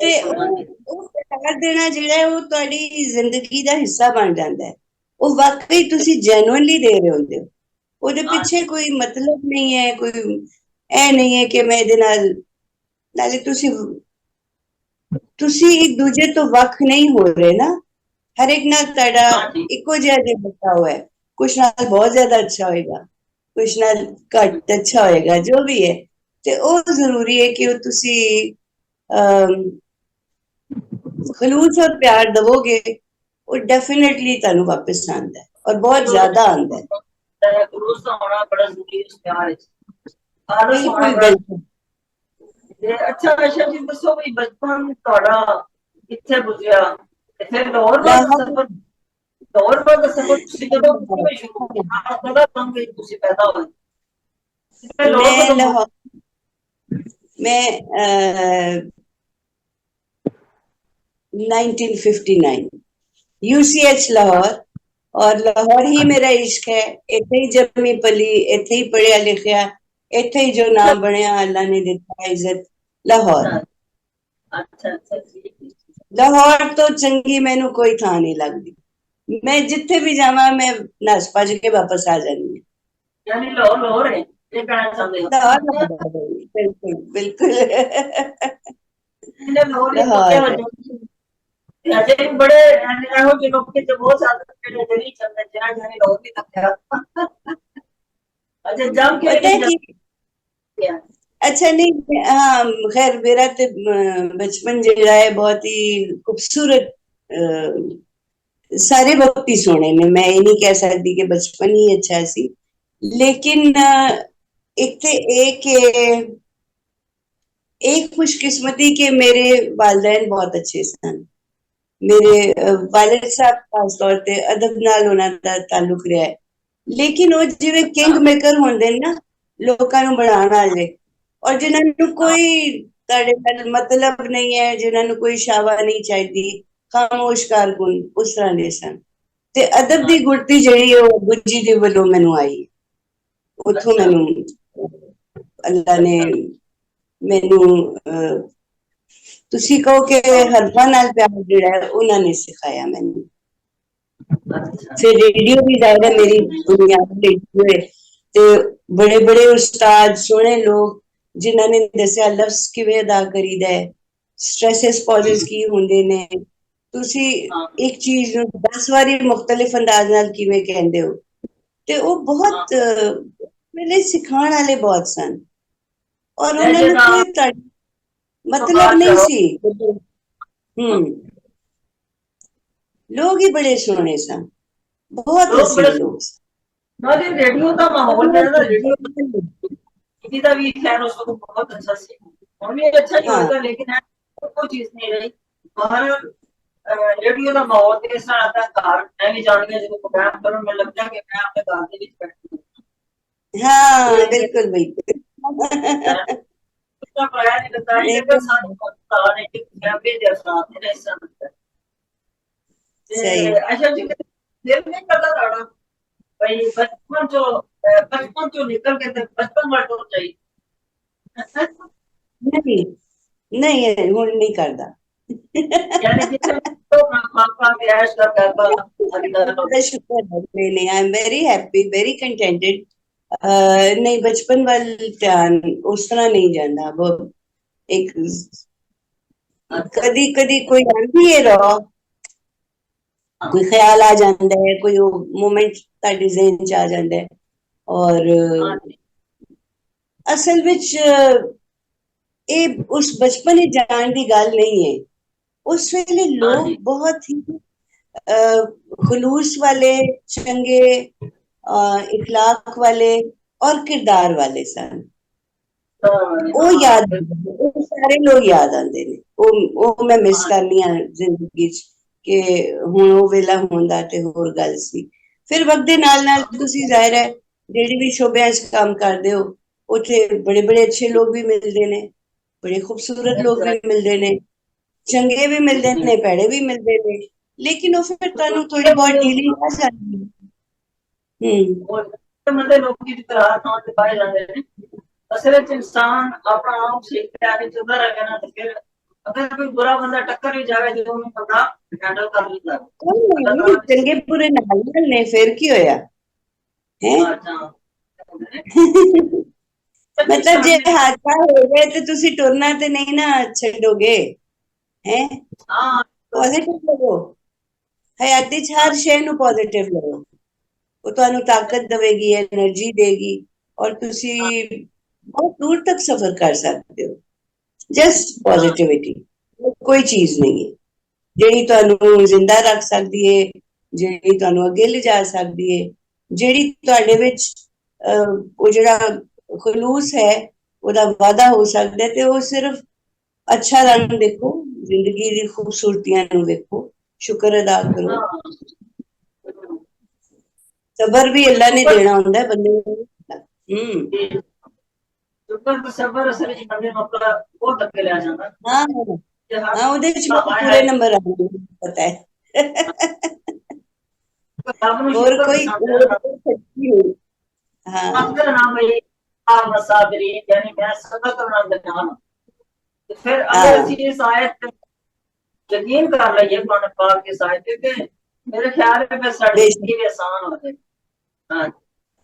ਤੇ ਉਹ ਪਿਆਰ ਦੇਣਾ ਜਿਹੜਾ ਉਹ ਤੁਹਾਡੀ ਜ਼ਿੰਦਗੀ ਦਾ ਹਿੱਸਾ ਬਣ ਜਾਂਦਾ ਹੈ। ਉਹ ਵਾਕਈ ਤੁਸੀਂ ਜੈਨੂਇਨਲੀ ਦੇ ਰਹੇ ਹੁੰਦੇ ਹੋ, ਉਹਦੇ ਪਿੱਛੇ ਕੋਈ ਮਤਲਬ ਨਹੀਂ ਹੈ, ਕੋਈ ਇਹ ਨਹੀਂ ਹੈ ਕਿ ਮੈਂ ਇਹਦੇ ਨਾਲ, ਨਾਲੇ ਤੁਸੀਂ ਇੱਕ ਦੂਜੇ ਤੋਂ ਵੱਖ ਨਹੀਂ ਹੋ ਰਹੇ ਨਾ, ਹਰ ਇੱਕ ਨਾਲ ਤੁਹਾਡਾ ਇੱਕੋ ਜਿਹਾ ਜਿਹਾ ਬੱਚਾ ਹੋਇਆ ਹੈ, ਕੁਛ ਨਾਲ ਬਹੁਤ ਜ਼ਿਆਦਾ ਅੱਛਾ ਹੋਏਗਾ, ਕੁਛ ਨਾਲ ਘੱਟ ਅੱਛਾ ਹੋਏਗਾ, ਜੋ ਵੀ ਹੈ। ਤੇ ਉਹ ਜ਼ਰੂਰੀ ਹੈ ਕਿ ਉਹ ਤੁਸੀਂ ਖਲੂਸ ਔਰ ਪਿਆਰ ਦਵੋਗੇ, ਉਹ ਡੈਫੀਨੇਟਲੀ ਤੁਹਾਨੂੰ ਵਾਪਸ ਆਉਂਦਾ ਹੈ, ਔਰ ਬਹੁਤ ਜ਼ਿਆਦਾ ਆਉਂਦਾ ਹੈ। ਖਲੂਸ ਦਾ ਹੋਣਾ ਬੜਾ ਜ਼ਰੂਰੀ ਹੈ ਪਿਆਰ ਵਿੱਚ। ਬਿਲਕੁਲ ਬਿਲਕੁਲ। ਅੱਛਾ ਆਸ਼ਾ ਜੀ, ਦੱਸੋ ਵੀ ਬਚਪਨ ਤੁਹਾਡਾ ਕਿੱਥੇ ਗੁਜ਼ਰਿਆ, ਤੇ ਫਿਰ ਦੌਰ ਬਾਅਦ ਦਾ ਸਫ਼ਰ ਤੁਸੀਂ ਜਦੋਂ ਕਿਵੇਂ ਸ਼ੁਰੂ ਕੀਤਾ, ਕਦੋਂ ਤੁਸੀਂ ਪੈਦਾ ਹੋਏ? मैं 1959 UCH लाहौर, और लाहौर ही मेरा इश्क है। इथे ही जमी पली, इथे ही पढ़िया लिखिया, इथे ही जो नाम बनया अल्लाह ने दिता इज्जत, लाहौर। अच्छा अच्छा ठीक है। लाहौर तो चंगी मैनू कोई थां नहीं लगदी, मैं जिथे भी जावा मैं नस भज के वापस आ जानी। यानी लाहौर लाहौर है ये कहना चाहते हो? लाहौर बिल्कुल बिल्कुल। लाहौर ही पक्के लाहौर हो ऐसे भी बड़े ਇਹੋ ਜਿਹੇ ਲੋਕ ਤੇ ਬਹੁਤ ਜ਼ਿਆਦਾ ਜਿਹੜੇ ਦਿਲੀ ਚੱਲਦੇ ਜਿਹਨਾਂ ਜਿਹਨੇ ਲੋਕ ਵੀ ਤੱਕਿਆ अच्छा जम के पता है लेकिन कि जम अच्छा नहीं, हाँ खैर मेरा तो बचपन जेड़ा है बहुत ही खूबसूरत, सारे वक्त ही सोने ने, मैं ये नहीं कह सकती कि बचपन ही अच्छा सी, लेकिन एक थे एक खुशकिस्मती के मेरे वालिदैन बहुत अच्छे सन। मेरे वालिद साहब खास तौर ते अदब नाल उन्हां दा ताल्लुक रहा है, लेकिन वो जिवें किंग मेकर होंदे ने ना, लोकां नूं बनाण वाले, और जिन्हां नूं कोई तुहाडे नाल मतलब नहीं है, जिन्हां नूं कोई शावा नहीं चाहिदी, खामोश कारकुन उस तरह दे सन। ते अदब दी गुड़ती जेहड़ी है वो गुज्जी दे वल्लों मैनूं आई, उथों अच्छा मैनूं अल्लाह ने मैनूं ਤੁਸੀਂ ਕਹੋ ਕਿ ਹਰਫਾਂ ਨਾਲ ਪਿਆਰ ਜਿਹੜਾ ਹੈ ਉਹਨਾਂ ਨੇ ਸਿਖਾਇਆ ਮੈਨੂੰ। अच्छा फिर रेडियो भी ज्यादा मेरी बुनियाद रेडियो है, ਤੇ ਬੜੇ ਬੜੇ ਉਸਤਾਦ ਸੋਹਣੇ ਲੋਕ ਜਿਨ੍ਹਾਂ ਨੇ ਦੱਸਿਆ ਲਫ਼ਜ਼ ਕਿਵੇਂ ਅਦਾ ਕਰੀਦਾ ਹੈ, ਸਟ੍ਰੈਸਸ ਪੌਜ਼ਸ ਕੀ ਹੁੰਦੇ ਨੇ, ਤੁਸੀਂ हाँ ਇੱਕ ਚੀਜ਼ ਨੂੰ 10 ਵਾਰੀ ਮੁxਤਲਿਫ ਅੰਦਾਜ਼ ਨਾਲ ਕਿਵੇਂ ਕਹਿੰਦੇ ਹੋ, ਤੇ ਉਹ हाँ ਬਹੁਤ ਮੇਰੇ ਸਿਖਾਉਣ ਵਾਲੇ ਬਹੁਤ ਸਨ, ਔਰ ਉਹਨਾਂ जैसे ਨੂੰ ना ਕੋਈ तो मतलब बात नहीं करो सी। लोग ही बड़े सोहने सन, बहुत लोग बड़े हसीन लोग सन। नाले रेडियो का माहौल है रेडियो किसी का भी खैर उसको बहुत अच्छा सी और भी अच्छा नहीं हाँ होगा लेकिन है कोई चीज नहीं रही बाहर रेडियो का माहौल तो इस तरह आता है घर मैं भी जान गया जो प्रोग्राम करूं मैं लगता है कि मैं अपने घर के बीच बैठी हूं हाँ ये बिल्कुल बिल्कुल। उसका पराया नहीं लगता है जगह नहीं, सारे सारे फैमिली के साथ है ऐसा लगता है सही। अच्छा जी दिल नहीं करता था भाई बचपन जो निकल के थे बचपन में तो चाहिए नहीं नहीं हूं नहीं करदा। यानी जिसे तो खा खा के ऐश कर करता अभी बड़ा शुक्र है, नहीं नहीं, I am very happy, very contented. नहीं बचपन वाल ध्यान उस तरह नहीं जाता वो, एक अच्छा कदी कदी कोई आंदी है रहा, कोई ख्याल आ जाता है, कोई मोमेंट ਤੁਹਾਡੇ ਜ਼ਿਹਨ ਚ ਆ ਜਾਂਦਾ ਹੈ, और हाँ असल विच ਇਹ ਉਸ ਬਚਪਨ ਵਿੱਚ ਜਾਣ ਦੀ ਗੱਲ नहीं है। उस वेले हाँ लोग जी बहुत ही खुलूस वाले, चंगे, इखलाक वाले और किरदार वाले सन। ਉਹ हाँ ਯਾਦ ਉਹ ਸਾਰੇ ਲੋਕ ਯਾਦ ਆਉਂਦੇ ਨੇ, ਉਹ ਮੈਂ ਮਿਸ हाँ ਕਰਨੀ ਆ ਜ਼ਿੰਦਗੀ ਚ, ਕਿ ਹੁਣ ਉਹ ਵੇਲਾ ਹੁੰਦਾ ਤੇ ਹੋਰ ਗੱਲ ਸੀ। ਫਿਰ ਵਕਤ ਦੇ ਨਾਲ ਨਾਲ ਤੁਸੀਂ ਜ਼ਾਹਿਰ ਹੈ ਜਿਹੜੇ ਵੀ ਸ਼ੋਬਿਆਂ ਚ ਕੰਮ ਕਰਦੇ ਹੋ, ਉੱਥੇ ਬੜੇ ਬੜੇ ਅੱਛੇ ਲੋਕ ਵੀ ਮਿਲਦੇ ਨੇ, ਬੜੇ ਖੂਬਸੂਰਤ ਲੋਕ ਵੀ ਮਿਲਦੇ ਨੇ, ਚੰਗੇ ਵੀ ਮਿਲਦੇ ਨੇ, ਭੈੜੇ ਵੀ ਮਿਲਦੇ ਨੇ, ਲੇਕਿਨ ਉਹ ਫਿਰ ਤੁਹਾਨੂੰ ਥੋੜੀ ਬਹੁਤ ਡੀਲਿੰਗ ਆ ਜਾਂਦੀ ਹੈ। मतलब लोग की तरह थां ते पाए जाते हैं असल में इंसान अपना आप सीखता है चलता रहेगा ना तो फिर अगर कोई बुरा बंदा टक्कर भी जावे जो उन्हें बंदा हैंडल कर लेता है ਕੋਈ अल्लाह ਨਹੀਂ, ताला ने ਚੰਗੇ ਬੁਰੇ ਨਾਲ ਨਾਲ ਨੇ, ਫਿਰ ਕੀ ਹੋਇਆ ਹੈ। अच्छा सच्ची मतलब जे सामने हादसा हो गए तो तुसी टुरना ते नहीं ना छड्डोगे, हैं। हाँ पॉजिटिव लवो, हयाती च हर शे नु पॉजिटिव लवो, वो ਤੁਹਾਨੂੰ ताकत देगी, एनर्जी देगी, और तुसी बहुत दूर तक सफर कर सकते हो। जस्ट हाँ पॉजिटिविटी कोई चीज नहीं है ਜਿਹੜੀ ਤੁਹਾਨੂੰ ਜ਼ਿੰਦਾ ਰੱਖ ਸਕਦੀ ਹੈ, ਜਿਹੜੀ ਤੁਹਾਨੂੰ ਅੱਗੇ ਲਿਜਾ ਸਕਦੀ ਹੈ, ਜਿਹੜੀ ਤੁਹਾਡੇ ਵਿੱਚ ਉਹ ਜਿਹੜਾ ਖਲੂਸ ਹੈ ਉਹਦਾ ਵਾਧਾ ਹੋ ਸਕਦਾ ਹੈ, ਤੇ ਉਹ ਸਿਰਫ अच्छा रंग देखो, जिंदगी दी खूबसूरतियां नु देखो, शुक्र अदा करो। हाँ सबर भी अल्लाह ने शुक्र देना होंदा है बंदे को। हम्म। शुक्र तो सबर असल में बंदे मतलब बहुत अगे ले जाता हाँ है हाँ, ਉਹਦੇ ਚ हाँ ਮੈਨੂੰ हाय ਪੂरे हाय ਨੰਬਰ ਆਉਂਦੇ ਨੇ, ਪਤਾ ਹੈ। ਰੱਬ ਨੂੰ ਹੋਰ ਸ਼ੁਕਰ ਕੋਈ ਦਸਾਂਗੇ ਸੱਚੀ ਹੋਈ। ਹਾਂ ਅੰਦਰ ਨਾ ਬਈ ਆ ਮਸਾਬਰੀ ਯਾਨੀ ਮੈਂ ਸਬਕ ਉਹਨਾਂ ਦੇ ਨਾਲ ਤੇ ਫਿਰ ਅਗਰ ਹਾਂ ਅਸੀਂ ਇਸ ਆयत ਤੇ ਯਕੀਨ ਕਰ ਲਈਏ ਕੁਰਾਨ ਪਾਕ के आयत ਤੇ मेरे ख्याल में फिर साड़ी बेशक जिंदगी भी आसान हो जाए। हाँ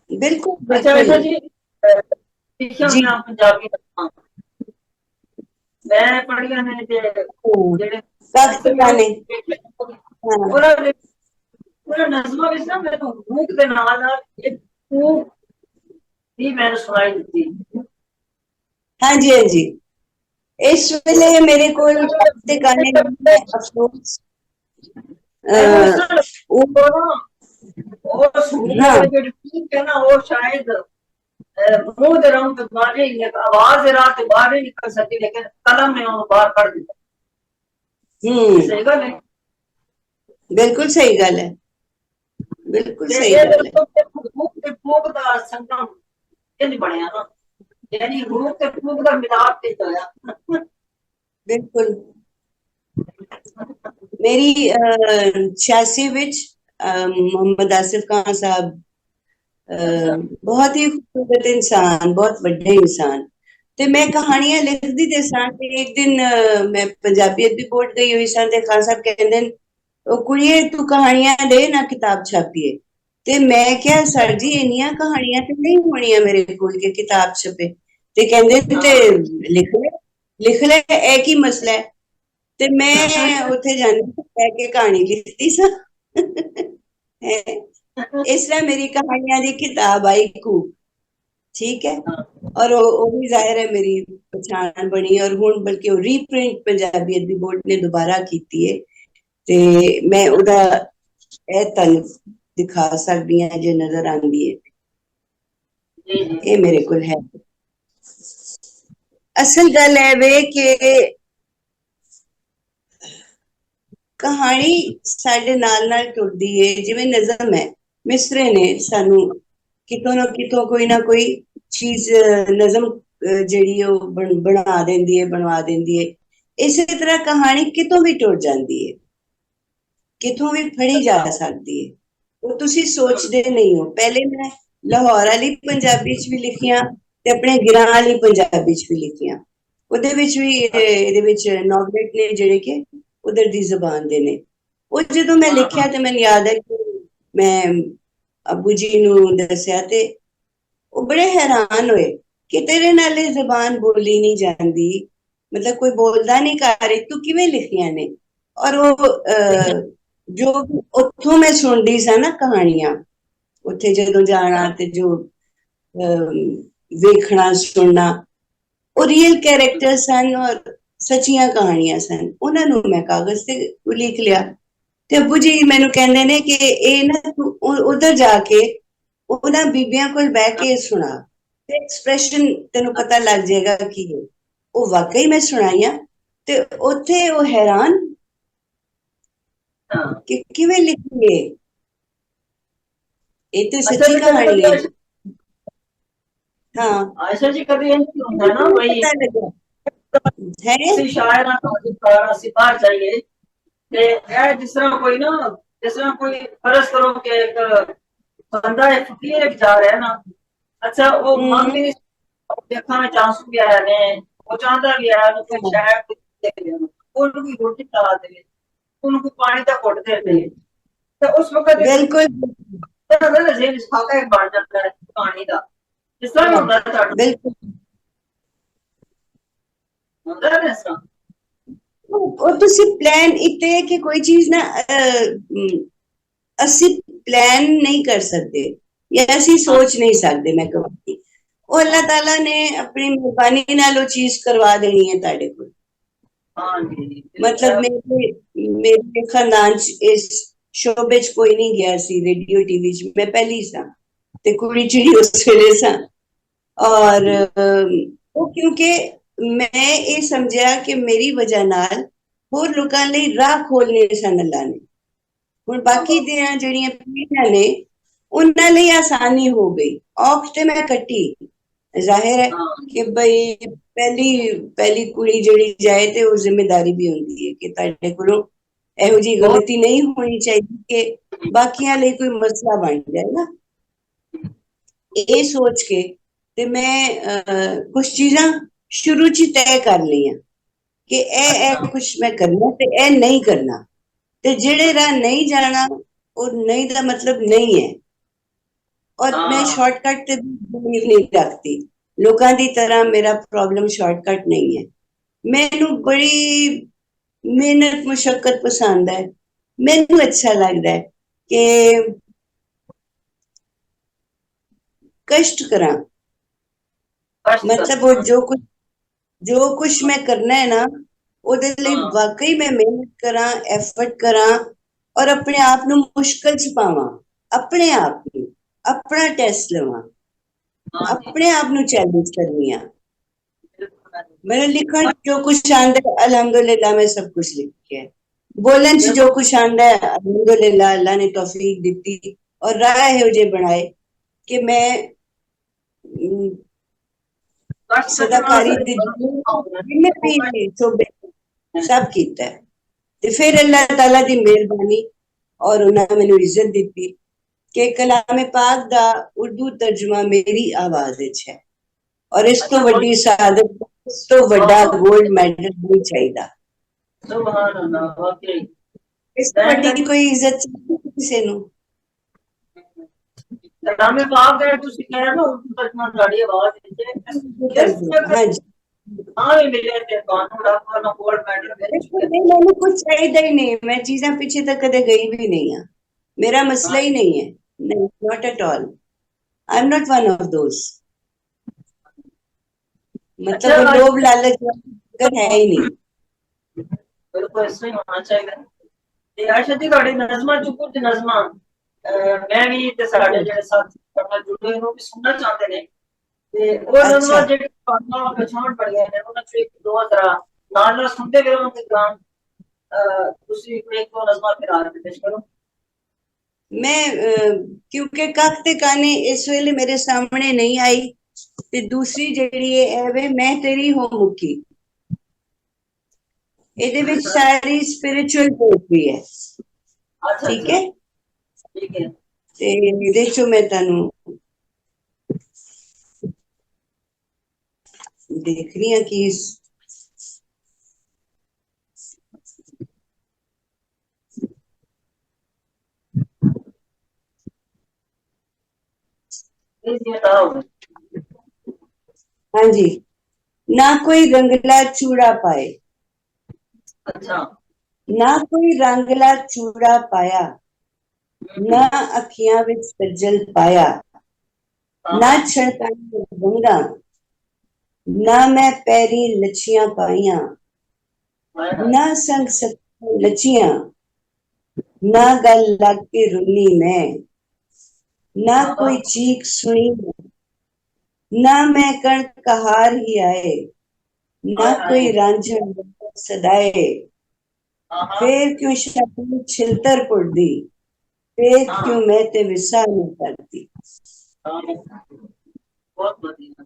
बिल्कुल अच्छा बिल्कुल वैसे जी लिखिया जी। मैं पंजाबी हाँ मैं पढ़िया ने हाँ, ਜਿਹੜੇ काफी गाने। हाँ ਉਹਨਾਂ ਨਜ਼ਮਾਂ ਵਿੱਚ ਨਾ ਮੈਨੂੰ ਰੂਹ ਦੇ ਨਾਲ ਨਾਲ ਇੱਕ ਰੂਹ भी मैंने सुनाई दी हाँ जी हाँ जी। इस वेले मेरे को ते गाने नहीं है, अफसोस। मैंने इस तरह वो और सूरत हाँ वाली जो ठीक है ना वो शायद मुंह दे रहा हूँ तो बाहर ही आवाज दे रहा तो बाहर ही निकल सकती लेकिन कलम ने वो बाहर कर दिया सही गल है बिल्कुल सही गल है, बिल्कुल ते सही ये गल है। दसो कि रूह ते फूक दा संगम ये नहीं बनया ना यानी रूह ते फूक दा मिलाप ते होया बिल्कुल मेरी 86 विच मोहम्मद आसिफ खान साहब अच्छा बहुत ही खूबसूरत इंसान, बहुत ਵੱਡੇ इंसान ਤੇ ਮੈਂ ਕਹਾਣੀਆਂ ਲਿਖਦੀ ਤੇ ਸਾਂ ਤੇ ਇੱਕ ਦਿਨ ਮੈਂ ਪੰਜਾਬੀ ਅਦਬੀ ਬੋਰਡ ਗਈ ਹੋਈ ਸਾਂ ਤੇ ਖਾਨ ਸਾਹਿਬ ਕਹਿੰਦੇ ਨੇ ਉਹ ਕੁੜੀਏ ਤੂੰ ਕਹਾਣੀਆਂ ਦੇ ਨਾ ਕਿਤਾਬ ਛਾਪੀਏ ਤੇ ਮੈਂ ਕਿਹਾ ਸਰ ਜੀ ਇੰਨੀਆਂ ਕਹਾਣੀਆਂ ਤੇ ਨਹੀਂ ਹੋਣੀਆਂ ਮੇਰੇ ਕੋਲ ਕਿ ਕਿਤਾਬ ਛਪੇ ਤੇ ਕਹਿੰਦੇ ਤੇ हाँ ਲਿਖ ਲੈ ਇਹ ਕੀ ਮਸਲਾ ਹੈ ਤੇ ਮੈਂ ਉੱਥੇ ਜਾਂਦੀ ਬਹਿ ਕੇ ਕਹਾਣੀ ਲਿਖਦੀ ਸਾਂ ਇਸ ਤਰ੍ਹਾਂ ਮੇਰੀ ਕਹਾਣੀਆਂ ਦੀ ਕਿਤਾਬ ਆਈ ਖੂਬ ਠੀਕ ਹੈ ਔਰ ਉਹ ਵੀ ਜ਼ਾਹਿਰ ਹੈ ਮੇਰੀ ਪਛਾਣ ਬਣੀ ਔਰ ਹੁਣ ਬਲਕਿ ਉਹ ਰੀਪ੍ਰਿੰਟ ਪੰਜਾਬੀ ਅਦਬੀ ਬੋਰਡ ਨੇ ਦੁਬਾਰਾ ਕੀਤੀ ਹੈ ਤੇ ਮੈਂ ਉਹਦਾ ਇਹ ਤੁਹਾਨੂੰ ਦਿਖਾ ਸਕਦੀ ਹਾਂ ਜੇ ਨਜ਼ਰ ਆਉਂਦੀ ਹੈ जी जी ਇਹ ਮੇਰੇ ਕੋਲ ਹੈ ਅਸਲ ਗੱਲ ਹੈ ਵੇ ਕਿ ਕਹਾਣੀ ਸਾਡੇ ਨਾਲ ਨਾਲ ਟੁੱਟਦੀ ਹੈ ਜਿਵੇਂ ਨਜ਼ਮ ਹੈ ਮਿਸਰੇ ਨੇ ਸਾਨੂੰ ਕਿਤੋਂ ਨਾ ਕਿਤੋਂ ਕੋਈ ਨਾ ਕੋਈ ਚੀਜ਼ ਨਜ਼ਮ ਜਿਹੜੀ ਉਹ ਬਣਾ ਦਿੰਦੀ ਹੈ ਬਣਵਾ ਦਿੰਦੀ ਹੈ ਇਸੇ ਤਰ੍ਹਾਂ ਕਹਾਣੀ ਕਿਤੋਂ ਵੀ ਟੁੱਟ ਜਾਂਦੀ ਹੈ ਕਿਤੋਂ ਵੀ ਫੜੀ ਜਾ अच्छा ਸਕਦੀ ਹੈ ਉਹ ਤੁਸੀਂ ਸੋਚਦੇ ਨਹੀਂ ਹੋ ਪਹਿਲੇ ਮੈਂ ਲਾਹੌਰ ਵਾਲੀ ਪੰਜਾਬੀ ਚ ਵੀ ਲਿਖੀਆਂ ਤੇ ਆਪਣੇ ਗਿਰਾਂ ਵਾਲੀ ਪੰਜਾਬੀ ਚ ਵੀ ਲਿਖੀਆਂ ਉਹਦੇ ਵਿੱਚ ਵੀ ਇਹਦੇ ਵਿੱਚ ਨੌਬਲੇਟ ਨੇ ਜਿਹੜੇ ਕਿ ਉਧਰ ਦੀ ਜ਼ੁਬਾਨ ਦੇ ਨੇ ਉਹ ਜਦੋਂ ਮੈਂ हाँ ਲਿਖਿਆ ਤੇ ਮੈਨੂੰ ਯਾਦ ਹੈ ਕਿ ਮੈਂ ਅੱਬੂ ਜੀ ਨੂੰ ਦੱਸਿਆ ਤੇ ਉਹ ਬੜੇ ਹੈਰਾਨ ਹੋਏ ਕਿ ਤੇਰੇ ਨਾਲ ਇਹ ਜ਼ੁਬਾਨ ਬੋਲੀ ਨਹੀਂ ਜਾਂਦੀ ਮਤਲਬ ਕੋਈ ਬੋਲਦਾ ਨਹੀਂ ਕਰ ਰਹੀ ਤੂੰ ਕਿਵੇਂ ਲਿਖੀਆਂ ਨੇ ਔਰ ਉਹ ਜੋ ਉੱਥੋਂ ਮੈਂ ਸੁਣਦੀ ਸਾਂ ਨਾ ਕਹਾਣੀਆਂ ਉੱਥੇ ਜਦੋਂ ਜਾਣਾ ਤੇ ਜੋ ਵੇਖਣਾ ਸੁਣਨਾ ਉਹ ਰੀਅਲ ਕੈਰੈਕਟਰ ਸਨ ਔਰ ਸੱਚੀਆਂ ਕਹਾਣੀਆਂ ਸਨ ਉਹਨਾਂ ਨੂੰ ਮੈਂ ਕਾਗਜ਼ ਤੇ ਲਿਖ ਲਿਆ ਤੇ ਅੱਬੂ ਜੀ ਮੈਨੂੰ ਕਹਿੰਦੇ ਨੇ ਕਿ ਇਹ ਨਾ ਤੂੰ ਉਧਰ ਜਾ ਕੇ ਉਹਨਾਂ ਬੀਬੀਆਂ ਕੋਲ ਬਹਿ ਕੇ ਸੁਣਾ ਤੇ ਐਕਸਪ੍ਰੈਸ਼ਨ ਤੈਨੂੰ ਪਤਾ ਲੱਗ ਜਾਏਗਾ ਕੀ ਹੈ ਉਹ ਵਾਕਈ ਮੈਂ ਸੁਣਾਈਆਂ ਤੇ ਉੱਥੇ ਉਹ ਹੈਰਾਨ हाँ ਕਿ ਕਿਵੇਂ ਲਿਖੀਏ ਇਹ ਤੇ अच्छा ਸੱਚੀ जी कभी ਕਹਾਣੀ कभी ਹੈ ਹਾਂ आयशा जी कभी यही होता है ना ਕਿਵੇਂ वही ਪਤਾ ਲੱਗਾ ਹੈ किसी शायर का सितार चाहिए कि है जिस तरह कोई ना जिस तरह कोई फर्ज करो कि एक बंदा है फकीर एक जा रहा है ना अच्छा वो मांग भी नहीं देखा में चांसू भी आया ने वो चाहता भी आया तो कोई शायर देख लिया उनकी रोटी खा दे उनको पानी तक घुट देते तो उस वक्त बिल्कुल जेल खाका एक बन जाता है कहानी का जिस तरह ही होता है बिल्कुल होता है ना इस तरह और ਤੁਸੀਂ ਪਲਾਨ ਇੱਥੇ ਹੈ ਕਿ ਕੋਈ ਚੀਜ਼ ਨਾ ਅਸੀਂ ਪਲਾਨ ਨਹੀਂ ਕਰ ਸਕਦੇ ਜਾਂ ਅਸੀਂ ਸੋਚ ਨਹੀਂ ਸਕਦੇ ਮੈਂ ਕਹਾਂਗੀ ਉਹ ਅੱਲਾਹ ਤਾਲਾ ਨੇ ਆਪਣੀ ਮਿਹਰਬਾਨੀ ਨਾਲ ਉਹ ਚੀਜ਼ ਕਰਵਾ ਦੇਣੀ ਹੈ ਤੁਹਾਡੇ ਕੋਲ हाँ जी ਮਤਲਬ ਮੇਰੇ ਖਾਨਦਾਨ ਚ ਇਸ ਸ਼ੋਬੇ ਚ ਕੋਈ ਨਹੀਂ ਗਿਆ ਸੀ ਰੇਡੀਓ ਟੀਵੀ ਚ ਮੈਂ ਪਹਿਲੀ ਸਾਂ ਤੇ ਕੁੜੀ ਚਿੜੀ ਉਸ ਵੇਲੇ ਸਾਂ ਔਰ ਉਹ ਕਿਉਂਕਿ ਮੈਂ ਇਹ ਸਮਝਿਆ ਕਿ ਮੇਰੀ ਵਜ੍ਹਾ ਨਾਲ ਹੋਰ ਲੋਕਾਂ ਲਈ ਰਾਹ ਖੋਲ੍ਹਣੇ ਸਨ ਅੱਲਾਹ ਨੇ ਹੁਣ ਬਾਕੀ ਦੀਆਂ ਜਿਹੜੀਆਂ ਪੀੜ੍ਹੀਆਂ ਨੇ ਉਹਨਾਂ ਲਈ ਆਸਾਨੀ ਹੋ ਗਈ ਔਖ ਤੇ ਮੈਂ ਕੱਟੀ ਜ਼ਾਹਿਰ ਹੈ ਕਿ ਬਈ ਪਹਿਲੀ ਕੁੜੀ ਜਿਹੜੀ ਜਾਏ ਤੇ ਉਹ ਜ਼ਿੰਮੇਵਾਰੀ ਵੀ ਹੁੰਦੀ ਹੈ ਕਿ ਤੁਹਾਡੇ ਕੋਲੋਂ ਇਹੋ ਜਿਹੀ ਗਲਤੀ ਨਹੀਂ ਹੋਣੀ ਚਾਹੀਦੀ ਕਿ ਬਾਕੀਆਂ ਲਈ ਕੋਈ ਮਸਲਾ ਬਣ ਜਾਏ ਨਾ। ਇਹ ਸੋਚ ਕੇ ਤੇ ਮੈਂ ਕੁਝ ਚੀਜ਼ਾਂ ਸ਼ੁਰੂ ਚ ਤੈਅ ਕਰ ਲਈਆਂ ਕਿ ਇਹ ਕੁਝ ਮੈਂ ਕਰਨਾ ਤੇ ਇਹ ਨਹੀਂ ਕਰਨਾ, ਤੇ ਜਿਹੜੇ ਰਾਹ ਨਹੀਂ ਜਾਣਾ ਉਹ ਨਹੀਂ ਦਾ ਮਤਲਬ ਨਹੀਂ ਹੈ। ਔਰ ਮੈਂ ਸ਼ਾਰਟਕਟ ਤੇ ਬਿਲੀਵ ਨਹੀਂ ਰੱਖਦੀ, ਲੋਕਾਂ ਦੀ ਤਰ੍ਹਾਂ ਮੇਰਾ ਪ੍ਰੋਬਲਮ ਸ਼ਾਰਟਕਟ ਨਹੀਂ ਹੈ। ਮੈਨੂੰ ਬੜੀ ਮਿਹਨਤ ਮੁਸ਼ੱਕਤ ਪਸੰਦ ਹੈ। ਮੈਨੂੰ ਅੱਛਾ ਲੱਗਦਾ ਹੈ ਕਿ कष्ट करा, मतलब वो जो कुछ मैं करना है ना ਉਹਦੇ ਲਈ ਵਾਕਈ ਮੈਂ ਮਿਹਨਤ ਕਰਾਂ, ਐਫਰਟ ਕਰਾਂ ਔਰ ਆਪਣੇ ਆਪ ਨੂੰ ਮੁਸ਼ਕਲ ਚ ਪਾਵਾਂ, ਆਪਣੇ ਆਪ ਨੂੰ ਆਪਣਾ ਟੈਸਟ ਲਵਾਂ, ਆਪਣੇ ਆਪ ਨੂੰ ਚੈਲੰਜ ਕਰਨੀ ਆ। ਮੈਨੂੰ ਲਿਖਣ ਜੋ ਕੁਛ ਆਂਦਾ ਹੈ ਅਲਹਮਦੁਲਿਲਾ ਮੈਂ ਸਭ ਕੁਝ ਲਿਖਿਆ, ਬੋਲਣ ਚ ਜੋ ਕੁਛ ਆਂਦਾ ਹੈ ਅਲਹਮਦੁਲਿਲਾ ਅੱਲਾ ਨੇ ਤੌਫੀਕ ਦਿੱਤੀ ਔਰ ਰਾਹ ਇਹੋ ਜਿਹੇ ਬਣਾਏ ਕਿ ਮੈਂ ਸਦਾਕਾਰੀ ਦੀ सब कीता है। ते फिर अल्लाह ताला दी मेहरबानी और उन्हें मैनू इज्जत दी कि कलामे पाक दा उर्दू तर्जुमा मेरी आवाज विच है और इस तो वड्डी सादत, इस तो वड्डा गोल्ड मेडल नहीं चाहिदा। सुभान अल्लाह, वाकई इस तो वड्डी कोई इज्जत किसी नू कलामे पाक दे तुसी कह रहे हो उर्दू तर्जुमा साडी आवाज विच है। हां जी, ਮੈਨੂੰ ਕੁਝ ਚਾਹੀਦਾ ਹੀ ਨਹੀਂ, ਮੈਂ ਚੀਜ਼ਾਂ ਪਿੱਛੇ ਤੱਕ ਕਦੇ ਗਈ ਵੀ ਨਹੀਂ ਆ, ਮੇਰਾ ਮਸਲਾ ਹੀ ਨਹੀਂ ਹੈ, ਨਹੀਂ, not at all, I am not one of those, मतलब लोभ लालच है ही नहीं। बिल्कुल ऐसा ही होना चाहिए। ਤੇ ਆਸ਼ਾ ਜੀ ਤੁਹਾਡੇ ਨਜ਼ਮਾਂ ਚੋਂ ਕੁਝ ਨਜ਼ਮਾਂ ਮੈਂ ਵੀ ਤੇ ਸਾਡੇ ਜਿਹੜੇ ਸਾਥੀ ਨਾਲ ਜੁੜੇ ਹੋ ਵੀ ਸੁਣਨਾ ਚਾਹੁੰਦੇ ਨੇ, ਤੇ ਉਹ ਨਜ਼ਮਾਂ ਜਿਹੜੇ ਤੁਹਾਨੂੰ ਪਛਾਣ ਪੜੀਆਂ ਨੇ ਉਹਨਾਂ ਚੋਂ ਇੱਕ ਦੋ ਜ਼ਰਾ ਨਾਲ ਨਾਲ ਸੁਣਦੇ ਰਹੋ ਤੇ ਗਾਣ ਤੁਸੀਂ ਇੱਕ ਦੋ ਨਜ਼ਮਾਂ ਫਿਰ ਆ ਕੇ ਪੇਸ਼ ਕਰੋ। मैं क्योंकि कख ते काने इस वेले मेरे सामने नहीं आई ते दूसरी जेहड़ी है वे मैं तेरी हो मुकी, ਇਹਦੇ ਵਿੱਚ ਸਾਰੀ ਸਪਿਰਿਚੁਅਲ ਪੋਇਟਰੀ ਹੈ। ਠੀਕ ਹੈ, ਠੀਕ ਹੈ, ਤੇ ਇਹਦੇ ਚੋਂ ਮੈਂ ਤੁਹਾਨੂੰ ਦੇਖ ਰਹੀ ਹਾਂ ਕਿ हाँ जी, ना कोई रंगला चूड़ा पाए, अच्छा, ना कोई रंगला चूड़ा पाया, ना अखियां विच सज्जल पाया, ना छड़काई बंगा, ना मैं पैरी लच्छियां पाइया, ना संग सक लच्छियां, ना गल लग के रुन्नी मैं, ना कोई चीख सुनी, ना मैं कण कहार ही आए, ना कोई रांझण सदाए, फिर क्यों शब्द छिलतर पुड़दी, फिर क्यों मैं ते विसा नहीं करती। बहुत बढ़िया,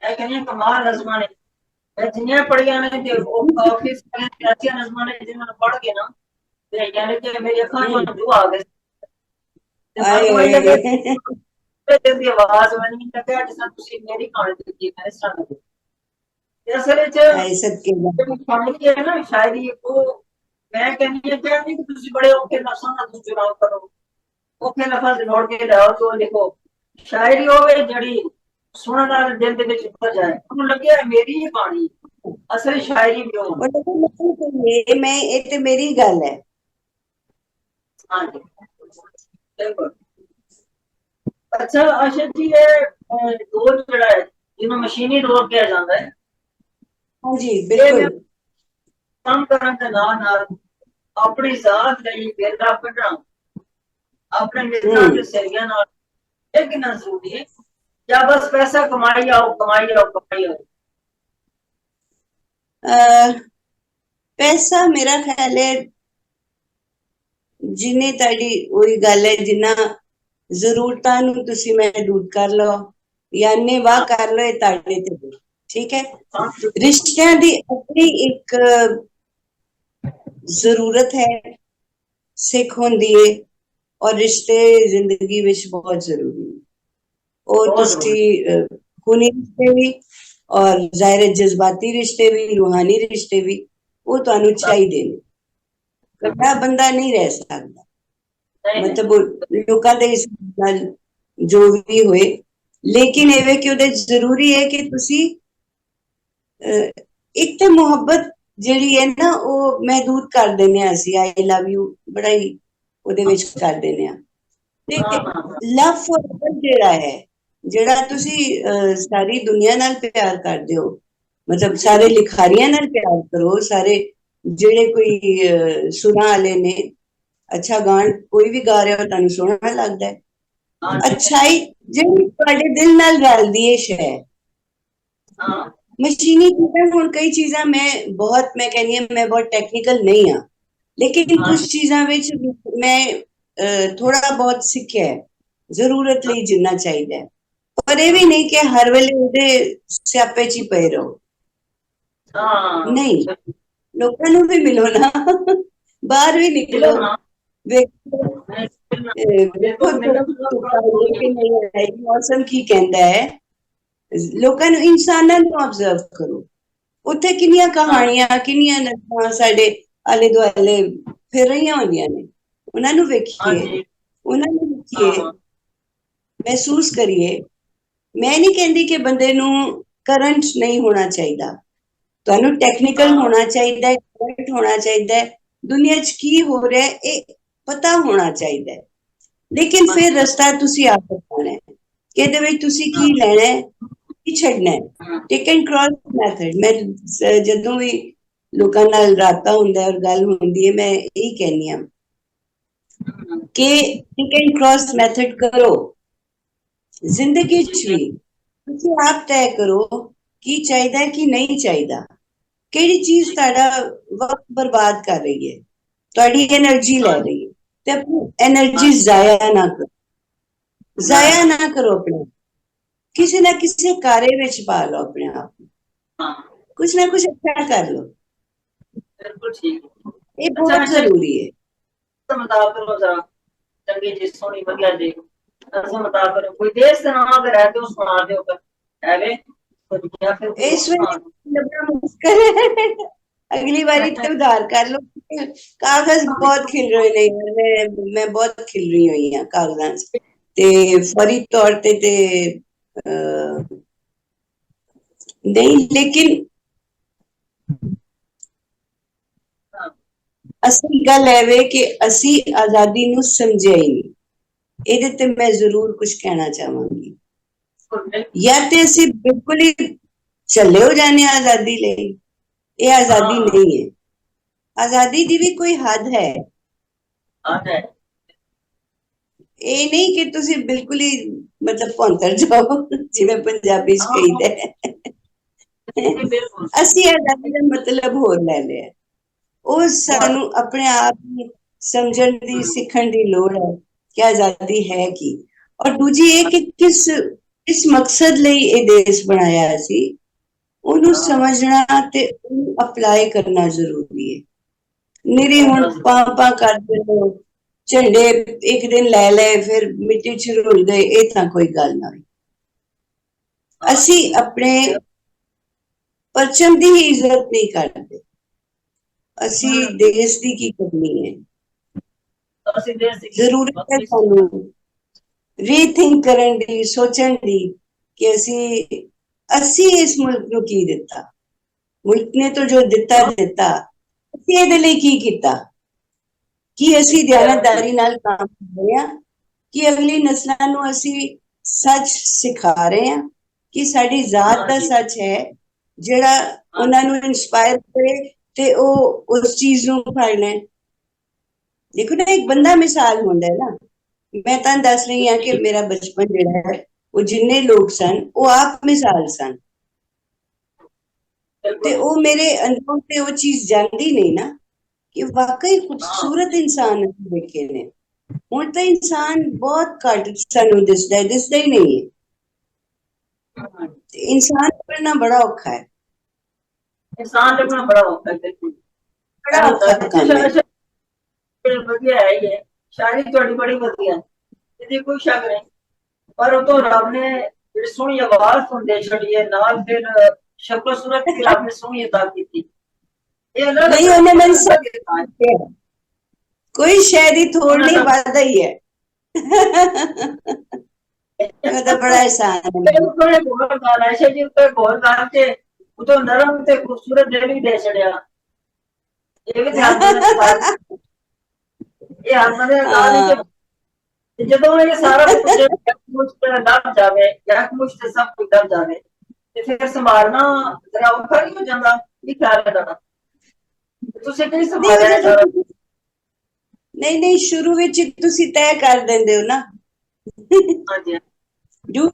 मैं कहनी कमाल नज़मां ने मैं जिन्नियां पढ़ियां ने ते ओ काफी सारी ऐसी नज़मां ने जिन्हां पढ़ के ना ते यानी कि मेरी अखां चों आंसू आ गए ते दी आवाज मैंने लगा जिस तुसी मेरी कहानी लिखी है इस तरह ते असल विच शायरी है ना, शायरी को मैं कहनी है कि तुसी बड़े औखे लफ्ज़ां दा तुसी चुनाव करो, औखे लफ्ज़ जोड़ के लाओ तो लिखो शायरी होवे जड़ी सुनने वाले दिल दे विच उतर जाए, उन्हें लगे मेरी ही कहानी असल शायरी भी हो मैं ये ते मेरी गल है। हां जी, बिल्कुल। अच्छा आशा जी, ये दौर जड़ा है जिन्हों मशीनी दौर कहा जाता है, हाँ जी बिल्कुल, काम करने के नाल अपनी जात लई बेदा कढना अपने मित्रों के सहेलियां नाल ये कितना जरूरी है, या बस पैसा कमाई आओ कमाई आओ कमाई आओ। पैसा मेरा ख्याल है जिन्नी ताड़ी वही गल है जिन्ना जरूरतां नूं तुसी महदूद कर लो या अन्ने वाह कर लो, ये ताड़े ते ठीक है। रिश्तियां दी अपनी एक ਜ਼ਰੂਰਤ ਹੈ, ਸਿੱਖ ਹੁੰਦੀ ਹੈ, ਔਰ ਰਿਸ਼ਤੇ ਜ਼ਿੰਦਗੀ ਵਿੱਚ ਬਹੁਤ ਜ਼ਰੂਰੀ ਨੇ। ਉਹ बहुत जरूरी ਤੁਸੀਂ खूनी रिश्ते भी और ਜ਼ਾਹਿਰ ਹੈ ਜਜ਼ਬਾਤੀ ਰਿਸ਼ਤੇ ਵੀ, ਰੂਹਾਨੀ ਰਿਸ਼ਤੇ ਵੀ, ਉਹ ਤੁਹਾਨੂੰ ਚਾਹੀਦੇ ਨੇ। ਇਕੱਲਾ ਬੰਦਾ ਨਹੀਂ ਰਹਿ ਸਕਦਾ, नहीं नहीं ਮਤਲਬ ਲੋਕਾਂ ਦੇ ਹਿਸਾਬ ਨਾਲ ਜੋ ਵੀ ਹੋਏ, ਲੇਕਿਨ ਇਹ ਵੇ ਕਿ ਉਹਦੇ 'ਚ ਜ਼ਰੂਰੀ ਹੈ ਕਿ ਤੁਸੀਂ ਇੱਕ ਤੇ ਮੁਹੱਬਤ ਜਿਹੜੀ ਹੈ ਨਾ ਉਹ ਮਹਿਦੂਦ ਕਰ ਦਿੰਦੇ ਹਾਂ ਅਸੀਂ, ਆਈ ਲਵ ਯੂ ਬੜਾ ਹੀ ਉਹਦੇ ਵਿੱਚ ਕਰ ਦਿੰਦੇ ਹਾਂ। ਤੇ हाँ हाँ हाँ ਲਵ ਫॉर ਜਿਹੜਾ ਹੈ, ਜਿਹੜਾ ਤੁਸੀਂ ਸਾਰੀ ਦੁਨੀਆ ਨਾਲ ਪਿਆਰ ਕਰਦੇ ਹੋ, ਮਤਲਬ ਸਾਰੇ ਲਿਖਾਰੀਆਂ ਨਾਲ ਪਿਆਰ ਕਰੋ, ਸਾਰੇ ਜਿਹੜੇ ਕੋਈ ਸੁਰਾਂ ਵਾਲੇ ਨੇ, ਅੱਛਾ ਗਾਣ ਕੋਈ ਵੀ ਗਾ ਰਿਹਾ ਤੁਹਾਨੂੰ ਸੋਹਣਾ ਲੱਗਦਾ ਹੈ, हाँ जी ਅੱਛਾਈ ਜਿਹੜੀ ਤੁਹਾਡੇ ਦਿਲ ਨਾਲ ਰਲਦੀ ਹੈ ਸ਼ੈ। हाँ ਮਸ਼ੀਨੀ ਚੀਜ਼ਾਂ ਹੁਣ ਕਈ ਚੀਜ਼ਾਂ ਮੈਂ ਕਹਿੰਦੀ ਹਾਂ ਮੈਂ ਬਹੁਤ ਟੈਕਨੀਕਲ ਨਹੀਂ ਹਾਂ, ਲੇਕਿਨ हाँ ਕੁਝ ਚੀਜ਼ਾਂ ਵਿੱਚ ਮੈਂ ਥੋੜਾ ਬਹੁਤ ਸਿੱਖਿਆ ਹੈ, ਜ਼ਰੂਰਤ ਲਈ ਜਿੰਨਾ ਚਾਹੀਦਾ ਹੈ। ਪਰ ਇਹ ਵੀ ਨਹੀਂ ਕਿ ਹਰ ਵੇਲੇ ਉਹਦੇ ਸਿਆਪੇ 'ਚ ਹੀ ਪਏ ਰਹੋ, हाँ ਨਹੀਂ, ਲੋਕਾਂ ਨੂੰ ਵੀ ਮਿਲੋ ਨਾ, ਬਾਹਰ ਵੀ मिलो ਨਿਕਲੋ, हाँ ਵੇਖੋ नहीं, मिलना ਵੇਖੋ बिल्कुल मिलना ਧੁੱਪ मतलब ਧੁੱਪ थोड़ा ਆਈ ਹੈ दूरी ਕਿ है ਨਹੀਂ ਆਈ, ਮੌਸਮ ਕੀ ਕਹਿੰਦਾ ਹੈ, ਲੋਕਾਂ ਨੂੰ, ਇਨਸਾਨਾਂ ਨੂੰ ਆਬਜ਼ਰਵ ਕਰੋ, ਉੱਥੇ ਕਿੰਨੀਆਂ हाँ ਕਹਾਣੀਆਂ, ਕਿੰਨੀਆਂ ਨਸਲਾਂ ਸਾਡੇ ਆਲੇ ਦੁਆਲੇ ਫਿਰ ਰਹੀਆਂ ਹੁੰਦੀਆਂ ਨੇ, ਉਹਨਾਂ ਨੂੰ हाँ ਵੇਖੀਏ, जी ਉਹਨਾਂ ਨੂੰ हाँ ਵੇਖੀਏ, हाँ ਮਹਿਸੂਸ ਕਰੀਏ। ਮੈਂ ਨਹੀਂ ਕਹਿੰਦੀ ਕਿ ਬੰਦੇ ਨੂੰ ਕਰੰਟ ਨਹੀਂ ਹੋਣਾ ਚਾਹੀਦਾ, ਤੁਹਾਨੂੰ ਟੈਕਨੀਕਲ हाँ ਹੋਣਾ ਚਾਹੀਦਾ ਹੈ, ਕਰੰਟ ਹੋਣਾ ਚਾਹੀਦਾ ਹੈ, ਦੁਨੀਆ 'ਚ ਕੀ ਹੋ ਰਿਹਾ ਹੈ ਇਹ ਪਤਾ ਹੋਣਾ ਚਾਹੀਦਾ ਹੈ, ਲੇਕਿਨ हाँ ਫਿਰ जी ਰਸਤਾ ਤੁਸੀਂ ਆਪ ਬਤਾਉਣਾ ਹੈ ਕਿ ਇਹਦੇ ਵਿੱਚ ਤੁਸੀਂ ਕੀ हाँ ਲੈਣਾ ਹੈ, ਕੀ ਛੱਡਣਾ ਹੈ। हाँ ਟੇਕ ਐਂਡ ਕ੍ਰਾਸ ਮੈਥਡ, ਮੈਂ ਜਦੋਂ ਵੀ ਲੋਕਾਂ ਨਾਲ ਰਾਬਤਾ ਹੁੰਦਾ ਹੈ ਔਰ ਗੱਲ ਹੁੰਦੀ ਹੈ, ਮੈਂ ਇਹੀ ਕਹਿੰਦੀ ਹਾਂ ਕਿ ਟੇਕ ਐਂਡ ਕ੍ਰਾਸ ਮੈਥਡ ਕਰੋ ਜ਼ਿੰਦਗੀ 'ਚ ਵੀ। ਤੁਸੀਂ ਆਪ ਤੈਅ ਕਰੋ ਕੀ ਚਾਹੀਦਾ ਹੈ ਕੀ ਨਹੀਂ ਚਾਹੀਦਾ, ਕਿਹੜੀ ਚੀਜ਼ ਤੁਹਾਡਾ ਵਕਤ ਬਰਬਾਦ ਕਰ ਰਹੀ ਹੈ, ਤੁਹਾਡੀ એનર્ਜੀ ਲੈ ਰਹੀ ਹੈ, ਤੇ ਆਪਣੀ એનર્ਜੀ ਜ਼ਾਇਆ ਨਾ ਕਰੋ, ਜ਼ਾਇਆ ਨਾ ਕਰੋ ਆਪਣੇ, ਕਿਸੇ ਨਾ ਕਿਸੇ ਕਾਰੇ ਵਿੱਚ ਪਾ ਲਓ ਆਪਣੇ ਆਪ ਨੂੰ, हाँ ਕੁਛ ਨਾ ਕੁਛ ਅੱਛਾ ਕਰ ਲਓ, बिल्कुल ठीक है। ਇਹ अच्छा ਬਹੁਤ अच्छा ਜ਼ਰੂਰੀ ਹੈ। बता करो जरा चंगी जी सोनी बढ़िया जी ऐसा बता करो कोई देश का नाम अगर है तो सुना दो कर है वे या फिर कोई और ਇਸ सुना ਵੇਲੇ ਲੱਭਣਾ ਮੁਸ਼ਕਲ ਹੈ, ਅਗਲੀ ਵਾਰੀ ਤੇ ਉਧਾਰ ਕਰ ਲਓ, ਕਾਗਜ਼ ਬਹੁਤ ਖਿਲ ਰਹੇ ਨੇ ਯਾਰ, ਮੈਂ ਬਹੁਤ ਖਿਲ ਰਹੀ ਹੋਈ ਹਾਂ ਕਾਗਜ਼ਾਂ 'ਚ, ਤੇ ਫੌਰੀ ਤੌਰ ਤੇ ਨਹੀਂ, ਲੇਕਿਨ हाँ ਅਸਲੀ ਗੱਲ ਹੈ ਵੇ ਕਿ ਅਸੀਂ ਆਜ਼ਾਦੀ ਨੂੰ ਸਮਝਿਆ ਹੀ ਨਹੀਂ, ਇਹਦੇ ਤੇ ਮੈਂ ਜ਼ਰੂਰ ਕੁਝ ਕਹਿਣਾ ਚਾਹਾਂਗੀ। ਜਾਂ ਤੇ ਅਸੀਂ ਬਿਲਕੁਲ ਹੀ ਚੱਲੇ ਹੋ ਜਾਣੇ ਆਜ਼ਾਦੀ ਲਈ, ਇਹ ਆਜ਼ਾਦੀ हाँ ਨਹੀਂ ਹੈ, ਆਜ਼ਾਦੀ ਦੀ ਵੀ ਕੋਈ ਹੱਦ ਹੈ, हाँ है ਇਹ ਨਹੀਂ ਕਿ ਤੁਸੀਂ ਬਿਲਕੁਲ ਹੀ ਮਤਲਬ ਭੌਂਤਰ ਜਾਓ, ਜਿਵੇਂ ਪੰਜਾਬੀ 'ਚ हाँ ਕਹੀਦਾ ਹੈ। बिल्कुल ਅਸੀਂ ਆਜ਼ਾਦੀ ਦਾ ਮਤਲਬ ਹੋਰ ਲੈ ਲਿਆ, ਉਹ ਸਾਨੂੰ ਆਪਣੇ ਆਪ ਨੂੰ ਸਮਝਣ ਦੀ, ਸਿੱਖਣ ਦੀ ਲੋੜ ਹੈ ਕਿ ਆਜ਼ਾਦੀ ਹੈ ਕੀ, ਔਰ ਦੂਜੀ ਇਹ ਕਿ ਕਿਸ ਮਕਸਦ ਲਈ ਇਹ ਦੇਸ਼ ਬਣਾਇਆ ਸੀ, ਉਹਨੂੰ ਸਮਝਣਾ ਤੇ ਉਹਨੂੰ ਅਪਲਾਈ ਕਰਨਾ ਜ਼ਰੂਰੀ ਹੈ। ਨਿਰੀ ਹੁਣ ਪਾਂ ਕਰਦੇ ਰਹੋ, ਝੰਡੇ ਇੱਕ ਦਿਨ ਲੈ ਲਏ ਫਿਰ ਮਿੱਟੀ 'ਚ ਰੁਲ ਗਏ, ਇਹ ਤਾਂ ਕੋਈ ਗੱਲ ਨਾ ਹੋਈ। ਅਸੀਂ ਆਪਣੇ ਪਰਚਮ ਦੀ ਹੀ ਇੱਜ਼ਤ ਨਹੀਂ ਕਰਦੇ, ਅਸੀਂ ਦੇਸ਼ ਦੀ ਕੀ ਕਰਨੀ ਹੈ। ਜ਼ਰੂਰਤ ਹੈ ਸਾਨੂੰ ਰੀਥਿੰਕ ਕਰਨ ਦੀ, ਸੋਚਣ ਦੀ ਕਿ ਅਸੀਂ ਇਸ ਮੁਲਕ ਨੂੰ ਕੀ ਦਿੱਤਾ, ਮੁਲਕ ਨੇ ਤਾਂ ਜੋ ਦਿੱਤਾ ਅਸੀਂ ਇਹਦੇ ਲਈ ਕੀ ਕੀਤਾ, ਕੀ ਅਸੀਂ ਦਿਆਨਤਦਾਰੀ ਨਾਲ ਕੰਮ ਕਰ ਰਹੇ ਹਾਂ, ਕਿ ਅਗਲੀ ਨਸਲਾਂ ਨੂੰ ਅਸੀਂ ਸੱਚ ਸਿਖਾ ਰਹੇ ਹਾਂ, ਕਿ ਸਾਡੀ ਜ਼ਾਤ ਦਾ ਸੱਚ ਹੈ ਜਿਹੜਾ ਉਹਨਾਂ ਨੂੰ ਇਨਸਪਾਇਰ ਕਰੇ ਤੇ ਉਹ ਉਸ ਚੀਜ਼ ਨੂੰ ਫੜ ਲੈਣ। ਦੇਖੋ ਨਾ, ਇੱਕ ਬੰਦਾ ਮਿਸਾਲ ਹੁੰਦਾ ਹੈ ਨਾ, ਮੈਂ ਤੁਹਾਨੂੰ ਦੱਸ ਰਹੀ ਹਾਂ ਕਿ ਮੇਰਾ ਬਚਪਨ ਜਿਹੜਾ ਹੈ, ਉਹ ਜਿੰਨੇ ਲੋਕ ਸਨ ਉਹ ਆਪ ਮਿਸਾਲ ਸਨ, ਤੇ ਉਹ ਮੇਰੇ ਅੰਦਰੋਂ ਤੇ ਉਹ ਚੀਜ਼ ਜਾਂਦੀ ਨਹੀਂ ਨਾ ਕਿ ਵਾਕਈ ਖੂਬਸੂਰਤ ਇਨਸਾਨ ਦੇਖੇ ਨੇ। ਹੁਣ ਤਾਂ ਇਨਸਾਨ ਬਹੁਤ ਘੱਟ ਸਾਨੂੰ ਦਿਸਦਾ ਹੀ ਨਹੀਂ ਹੈ, ਇਨਸਾਨ ਬਣਨਾ ਬੜਾ ਔਖਾ ਹੈ। इंसान लगना बड़ा होता है बिल्कुल ਬੜਾ ਔਖਾ ਕੰਮ ਹੈ। ਵਧੀਆ ਹੈ ਹੀ ਹੈ, ਸ਼ਾਇਰੀ ਤੁਹਾਡੀ ਬੜੀ ਵਧੀਆ, ਇਹਦੀ ਕੋਈ ਸ਼ੱਕ ਨਹੀਂ। ਪਰ ਉਹ ਤੋਂ ਰੱਬ ਨੇ ਜਿਹੜੀ ਸੋਹਣੀ ਆਵਾਜ਼ ਤੋਂ ਦੇ ਛੱਡੀ ਹੈ, ਨਾਲ ਫਿਰ ਸ਼ਕਲ ਸੂਰਤ ਵੀ ਰੱਬ ਨੇ ਸੋਹਣੀ ਅਤਾ ਕੀਤੀ। ਇਹ ਅਲੱਗ ਨਹੀਂ ਉਹਨੇ ਮੈਨੂੰ ਅਲੱਗ ਦਿੱਤਾ ਹੈ। ਕੋਈ ਸ਼ਾਇਰੀ ਥੋੜ ਨਹੀਂ, ਵਾਦਾ ਹੀ ਹੈ। ਉਹਦਾ ਬੜਾ एहसान है। थोड़े घोर गाल ऐसे जी उत्ते घोर गाल के उतो नरम ते खूबसूरत दिल भी दे छड़िया। ये भी ध्यान देने बात, ये हाथ में गाल ही के ਜਦੋਂ ਇਹ ਸਾਰਾ ਕੁਝ ਮੁਸ਼ਤ ਲੱਗ ਜਾਵੇ, ਜਾਂ ਮੁਸ਼ਤ ਸਭ ਕੁਝ ਲੱਗ ਜਾਵੇ, ਤੇ ਫਿਰ ਸੰਭਾਲਣਾ ਜਰਾ ਔਖਾ ਨਹੀਂ ਹੋ ਜਾਂਦਾ? ਕੀ ਖਿਆਲ ਹੈ ਤੁਹਾਡਾ? ਤੁਸੀਂ ਕਿਹੜੀ ਸੰਭਾਲਿਆ ਸਾਰਾ? ਨਹੀਂ ਨਹੀਂ, ਸ਼ੁਰੂ ਵਿੱਚ ਤੁਸੀਂ ਤੈਅ ਕਰ ਦਿੰਦੇ ਹੋ ਨਾ ਹਾਂਜੀ ਡੂ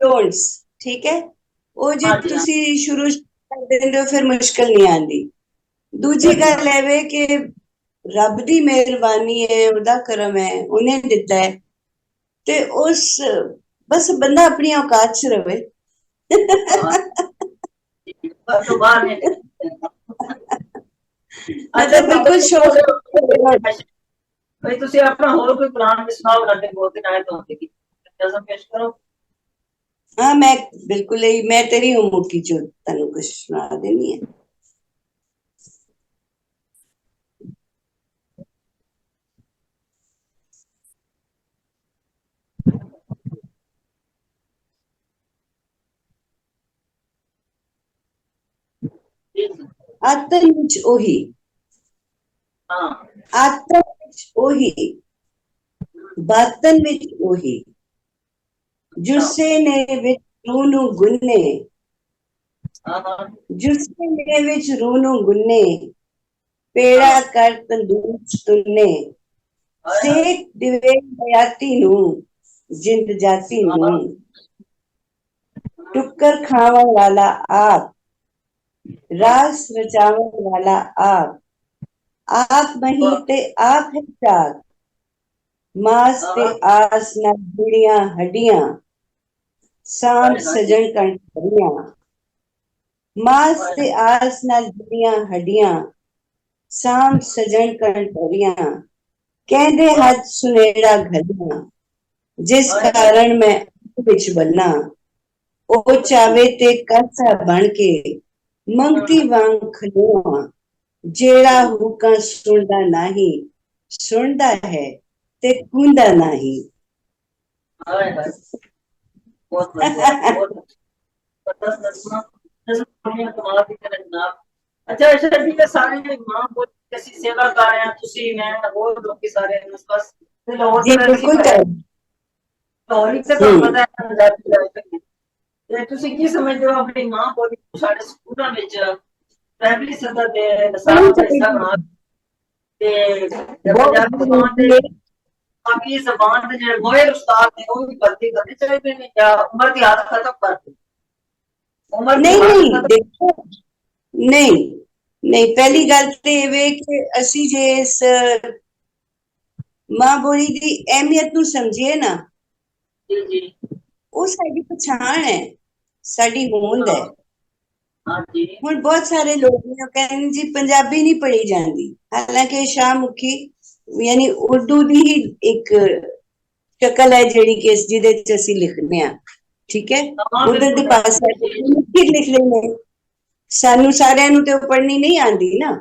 ਡੋਂਟਸ, ਠੀਕ ਹੈ? ਉਹ ਜੇ ਤੁਸੀਂ ਸ਼ੁਰੂ ਕਰ ਦਿੰਦੇ ਹੋ ਫਿਰ ਮੁਸ਼ਕਲ ਨਹੀਂ ਆਉਂਦੀ। ਦੂਜੀ ਗੱਲ ਇਹ ਵੇ ਕਿ ਰੱਬ ਦੀ ਮਿਹਰਬਾਨੀ ਹੈ, ਉਹਦਾ ਕਰਮ ਹੈ, ਉਹਨੇ ਦਿੱਤਾ ਹੈ, ਤੇ ਉਸ ਬਸ ਬੰਦਾ ਆਪਣੀ औकात ਚ ਰਵੇ। ਅੱਛਾ ਬਿਲਕੁਲ ਭਾਈ, ਤੁਸੀਂ ਆਪਣਾ ਹੋਰ ਕੋਈ ਪਲਾਨ ਵੀ ਸੁਣਾਓ, ਸਾਡੇ ਬਹੁਤ ਦਿਨ ਆਏ ਤੋਂ ਕਿ ਨਜ਼ਮ ਪੇਸ਼ ਕਰੋ। हाँ, मैं बिल्कुल ही, मैं तेरी हूँ मुट्ठी जो तेन कुछ सुना देनी है। आतन विच ओही, आतन विच ओही, बातन विच ओही, जुस्से ने विच रूह नूं गुन्ने, जुस्से ने विच रूह नूं गुन्ने, पेड़ा कर तंदूर तुन्ने, सेक दिवे हयाती नूं, जिंद जाती नूं, टुक्कर खावन वाला आप, रास रचावन वाला आप मही ते आप है चाक, मास ते आस न जुड़ियां हड्डियां, सांप सजन कंठरियां, मास ते आस न जुड़ियां हड्डियां, सांप सजन कंठरियां, कहंदे हद सुनेड़ा घलियां, जिस कारण मैं विच बन्ना, ओ चावे ते कासा बन के मंगती वांग खलोआं, जेड़ा हुक्म सुनदा नहीं, सुनदा है ते कूंदा नहीं। बहुत बढ़िया, बहुत अच्छा अच्छा ठीक है। सारे मां को कैसी सेवा कर रहे हैं, तुसी मैं और लोग सारे बस लाहौर जी बिल्कुल कर लाहौर से तो पता है पंजाबी ਤੇ ਤੁਸੀਂ ਕੀ ਸਮਝਦੇ ਹੋ ਆਪਣੀ ਮਾਂ ਬੋਲੀ ਨੂੰ ਸਾਡੇ ਸਕੂਲਾਂ ਵਿੱਚ ਪ੍ਰਾਇਮਰੀ ਸਤਰ ਤੇ ਨਸਾਬ ਦਾ ਹਿੱਸਾ ਬਣਾ ਤੇ ਪੰਜਾਬੀ ਜ਼ਬਾਨ ਦੇ ਬਾਕੀ ਜ਼ਬਾਨ ਦੇ ਜਿਹੜੇ ਮੋਹਰ ਉਸਤਾਦ ਨੇ ਉਹ ਵੀ ਭਰਤੀ ਕਰਨੇ ਚਾਹੀਦੇ ਨੇ, ਜਾਂ ਉਮਰ ਦੀ ਆਦਤ ਖਤਮ ਕਰਤੀ? ਉਮਰ ਨਹੀਂ ਦੇਖੋ, ਨਹੀਂ ਪਹਿਲੀ ਗੱਲ ਤੇ ਇਹ ਵੇ ਕਿ ਅਸੀਂ ਜੇ ਇਸ ਮਾਂ ਬੋਲੀ ਦੀ ਅਹਿਮੀਅਤ ਨੂੰ ਸਮਝੀਏ ਨਾ, ਜੀ ਜੀ, ਉਹ ਸਾਡੀ ਪਛਾਣ ਹੈ, ਸਾਡੀ ਹੋਂਦ ਹੈ। ਹੁਣ ਬਹੁਤ ਸਾਰੇ ਲੋਕ ਨੇ ਕਹਿੰਦੇ ਜੀ ਪੰਜਾਬੀ ਨਹੀਂ ਪੜ੍ਹੀ ਜਾਂਦੀ, ਹਾਲਾਂਕਿ ਸ਼ਾਹਮੁਖੀ ਯਾਨੀ ਉਰਦੂ ਦੀ ਹੀ ਇੱਕ ਸ਼ਕਲ ਹੈ ਜਿਹੜੀ ਕਿ ਜਿਹਦੇ ਚ ਅਸੀਂ ਲਿਖਦੇ ਹਾਂ, ਠੀਕ ਹੈ? ਉਧਰ ਦੀ ਭਾਸ਼ਾ ਲਿਖ ਲੈਂਦੇ, ਸਾਨੂੰ ਸਾਰਿਆਂ ਨੂੰ ਤੇ ਉਹ ਪੜ੍ਹਨੀ ਨਹੀਂ ਆਉਂਦੀ ਨਾ,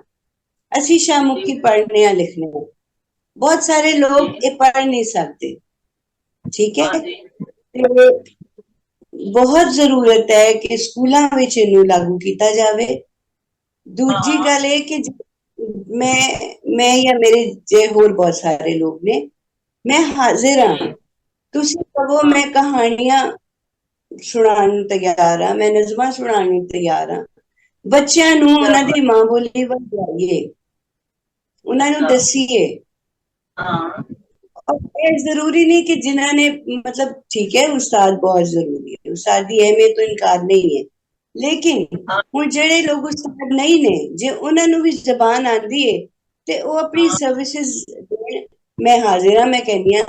ਅਸੀਂ ਸ਼ਾਹਮੁਖੀ ਪੜ੍ਹਨੇ ਆ ਲਿਖਣੇ ਆ, ਬਹੁਤ ਸਾਰੇ ਲੋਕ ਇਹ ਪੜ੍ਹ ਨਹੀਂ ਸਕਦੇ, ਠੀਕ ਹੈ? ਤੇ ਬਹੁਤ ਜ਼ਰੂਰਤ ਹੈ ਕਿ ਸਕੂਲਾਂ ਵਿੱਚ ਇਹਨੂੰ ਲਾਗੂ ਕੀਤਾ ਜਾਵੇ। ਦੂਜੀ ਗੱਲ ਇਹ ਕਿ ਮੈਂ ਜਾਂ ਮੇਰੇ ਜੇ ਹੋਰ ਬਹੁਤ ਸਾਰੇ ਲੋਕ ਨੇ, ਮੈਂ ਹਾਜ਼ਰ ਹਾਂ, ਤੁਸੀਂ ਕਹੋ ਮੈਂ ਕਹਾਣੀਆਂ ਸੁਣਾਉਣ ਨੂੰ ਤਿਆਰ ਹਾਂ, ਮੈਂ ਨਜ਼ਮਾਂ ਸੁਣਾਉਣ ਨੂੰ ਤਿਆਰ ਹਾਂ। ਬੱਚਿਆਂ ਨੂੰ ਉਹਨਾਂ ਦੀ ਮਾਂ ਬੋਲੀ ਵੱਲ ਜਾਈਏ, ਉਹਨਾਂ ਨੂੰ ਦੱਸੀਏ। ਇਹ ਜ਼ਰੂਰੀ ਨਹੀਂ ਕਿ ਜਿਨ੍ਹਾਂ ਨੇ मतलब ठीक है उस्ताद बहुत जरूरी है, उस्ताद की अहमियत तो इनकार नहीं है, लेकिन ਹੁਣ ਜਿਹੜੇ ਲੋਕ ਉਸਤਾਦ ਨਹੀਂ ਨੇ, ਜੇ ਉਹਨਾਂ ਨੂੰ ਵੀ ਜ਼ਬਾਨ ਆਉਂਦੀ ਹੈ ਤੇ ਉਹ ਆਪਣੀ ਸਰਵਿਸਿਜ਼ ਦੇਣ। ਮੈਂ ਹਾਜ਼ਰ ਹਾਂ, ਮੈਂ ਕਹਿੰਦੀ ਹਾਂ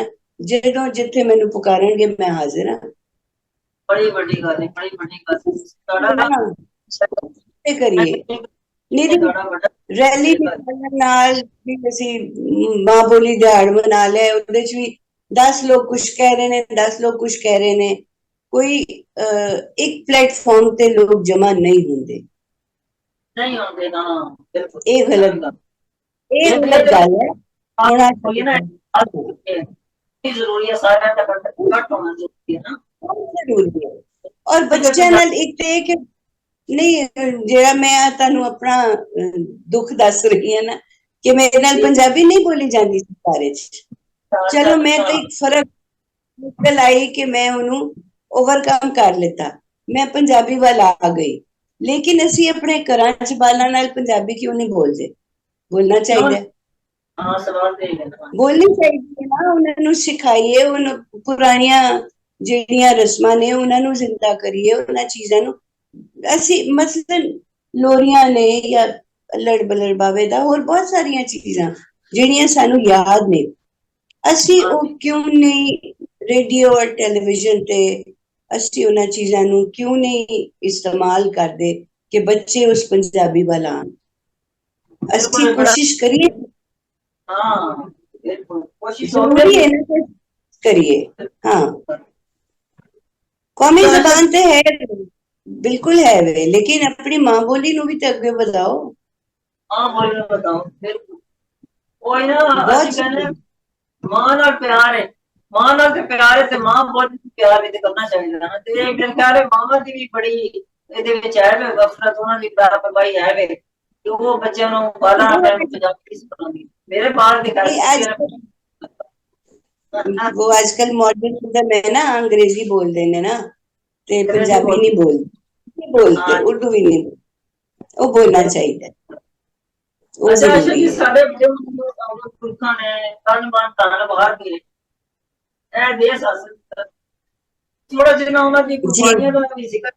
ਜਦੋਂ ਜਿੱਥੇ ਮੈਨੂੰ ਪੁਕਾਰਨਗੇ ਮੈਂ ਹਾਜ਼ਰ ਹਾਂ। ਬੜੀ ਵੱਡੀ ਗੱਲ ਹੈ, ਬੜੀ ਵੱਡੀ ਗੱਲ ਹੈ। ਤੇ ਕਰੀਏ ਮੇਰੀ ਗਾਣਾ ਬੜਾ ਰੈਲੀ ਨਿਕਾਲਣ ਨਾਲ ਵੀ ਅਸੀਂ ਮਾਂ ਬੋਲੀ ਦਿਹਾੜ ਮਨਾ ਲਿਆ, ਉਹਦੇ ਚ ਵੀ 10 ਲੋਕ ਕੁਛ ਕਹਿ ਰਹੇ ਨੇ, 10 ਲੋਕ ਕੁਛ ਕਹਿ ਰਹੇ ਨੇ, ਕੋਈ ਇੱਕ ਪਲੇਟਫਾਰਮ ਤੇ ਲੋਕ ਜਮਾ ਨਹੀਂ ਹੁੰਦੇ। ਨਹੀਂ ਆਉਂਦੇ ਨਾ, ਬਿਲਕੁਲ ਇਹ ਗਲਤ ਗੱਲ ਹੈ। ਹੋਣਾ ਹੋਈ ਨਾ ਚਾਹੀਦਾ, ਜ਼ਰੂਰੀ ਹੈ, ਸਾਰਿਆਂ ਦਾ ਘੱਟ ਹੋਣਾ ਜ਼ਰੂਰੀ ਹੈ ਨਾ, ਬਹੁਤ ਜ਼ਰੂਰੀ ਹੈ। ਔਰ ਬੱਚਿਆਂ ਨਾਲ ਇੱਕ ਤੇ ਇਹ ਕਿ ਨਹੀਂ, ਜਿਹੜਾ ਮੈਂ ਤੁਹਾਨੂੰ ਆਪਣਾ ਦੁੱਖ ਦੱਸ ਰਹੀ ਹਾਂ ਨਾ, ਕਿ ਮੇਰੇ ਨਾਲ ਪੰਜਾਬੀ ਨਹੀਂ ਬੋਲੀ ਜਾਂਦੀ ਸੀ ਸਾਰੇ ਚ, ਚਲੋ ਮੈਂ ਕਈ ਫਰਕ ਨਿਕਲ ਆਈ ਕਿ ਮੈਂ ਉਹਨੂੰ ਓਵਰਕਮ ਕਰ ਲਿੱਤਾ, ਮੈਂ ਪੰਜਾਬੀ ਵੱਲ ਆ ਗਈ। ਲੇਕਿਨ ਅਸੀਂ ਆਪਣੇ ਘਰਾਂ ਚ ਬਾਲਾਂ ਨਾਲ ਪੰਜਾਬੀ ਕਿਉਂ ਨਹੀਂ ਬੋਲਦੇ? ਬੋਲਣਾ ਚਾਹੀਦਾ, ਹਾਂ ਸਵਾਲ ਦੇ ਬੋਲਣੀ ਚਾਹੀਦੀ ਹੈ ਨਾ, ਉਹਨਾਂ ਨੂੰ ਸਿਖਾਈਏ, ਉਹਨਾਂ ਪੁਰਾਣੀਆਂ ਜਿਹੜੀਆਂ ਰਸਮਾਂ ਨੇ ਉਹਨਾਂ ਨੂੰ ਜ਼ਿੰਦਾ ਕਰੀਏ, ਉਹਨਾਂ ਚੀਜ਼ਾਂ ਨੂੰ। ਅਸੀਂ ਮਸਲਨ ਲੋਰੀਆਂ ਨੇ ਜਾਂ ਅੱਲੜ ਬੱਲੜ ਬਾਵੇ ਦਾ, ਹੋਰ ਬਹੁਤ ਸਾਰੀਆਂ ਚੀਜ਼ਾਂ ਜਿਹੜੀਆਂ ਸਾਨੂੰ ਯਾਦ ਨੇ, ਅਸੀਂ ਉਹ ਕਿਉਂ ਨਹੀਂ ਰੇਡੀਓ ਔਰ ਟੈਲੀਵਿਜ਼ਨ ਤੇ ਅਸੀਂ ਉਹਨਾਂ ਚੀਜ਼ਾਂ ਨੂੰ ਕਿਉਂ ਨਹੀਂ ਇਸਤੇਮਾਲ ਕਰਦੇ ਕਿ ਬੱਚੇ ਉਸ ਪੰਜਾਬੀ ਵੱਲ ਆਉਣ? ਅਸੀਂ ਕੋਸ਼ਿਸ਼ ਕਰੀਏ, ਹਾਂ ਬਿਲਕੁਲ ਕੋਸ਼ਿਸ਼ ਜ਼ਰੂਰੀ ਹੈ ਨਾ, ਕਰੀਏ। हाँ, कौमी जबान ते है, बिल्कुल है वे, लेकिन अपनी मां बोली नू भी ते अगे बढ़ाओ। हाँ बोलिए बताओ, बिल्कुल कोई ना, बहुत ਅਸੀਂ ਕਹਿੰਦੇ ਮਾਂ ਨਾਲ ਪਿਆਰ ਹੈ, ਮਾਂ ਨਾਲ ਤੇ ਪਿਆਰ ਹੈ, ਤੇ ਮਾਂ ਬੋਲੀ ਨਾਲ ਪਿਆਰ ਵੀ ਤੇ ਕਰਨਾ ਚਾਹੀਦਾ ਨਾ, ਤੇ ਇਹ ਮੇਰੇ ਖਿਆਲ ਹੈ ਮਾਵਾਂ ਦੀ ਵੀ ਬੜੀ ਇਹਦੇ ਵਿੱਚ ਹੈ ਵੇ ਗਫਲਤ, ਉਹਨਾਂ ਦੀ ਲਾਪਰਵਾਹੀ ਹੈ ਵੇ, ਕਿ ਉਹ ਬੱਚਿਆਂ ਨੂੰ ਬਾਲਾਂ ਆਪਣੇ ਨੂੰ ਪੰਜਾਬੀ ਸਿਖਾਉਂਦੀ। ਮੇਰੇ ਬਾਹਰ ਦੀ ਗੱਲ वो आजकल मॉडर्न एकदम है ना, अंग्रेजी बोल देने ना, ते पंजाबी नहीं बोलते, उर्दू भी नहीं बोलते, वो बोलना चाहिए, वो अच्छा अच्छा जरूरी जी, है। साडे पुरखा ने तन मन धन बाहर दिए, ਇਹ ਦੇਸ਼ ਹਾਸਲ ਕੀਤਾ, ਥੋੜਾ ਜਿਹਾ ਉਹਨਾਂ ਦੀ जी, ਕੁਰਬਾਨੀਆਂ ਦਾ ਵੀ ਜ਼ਿਕਰ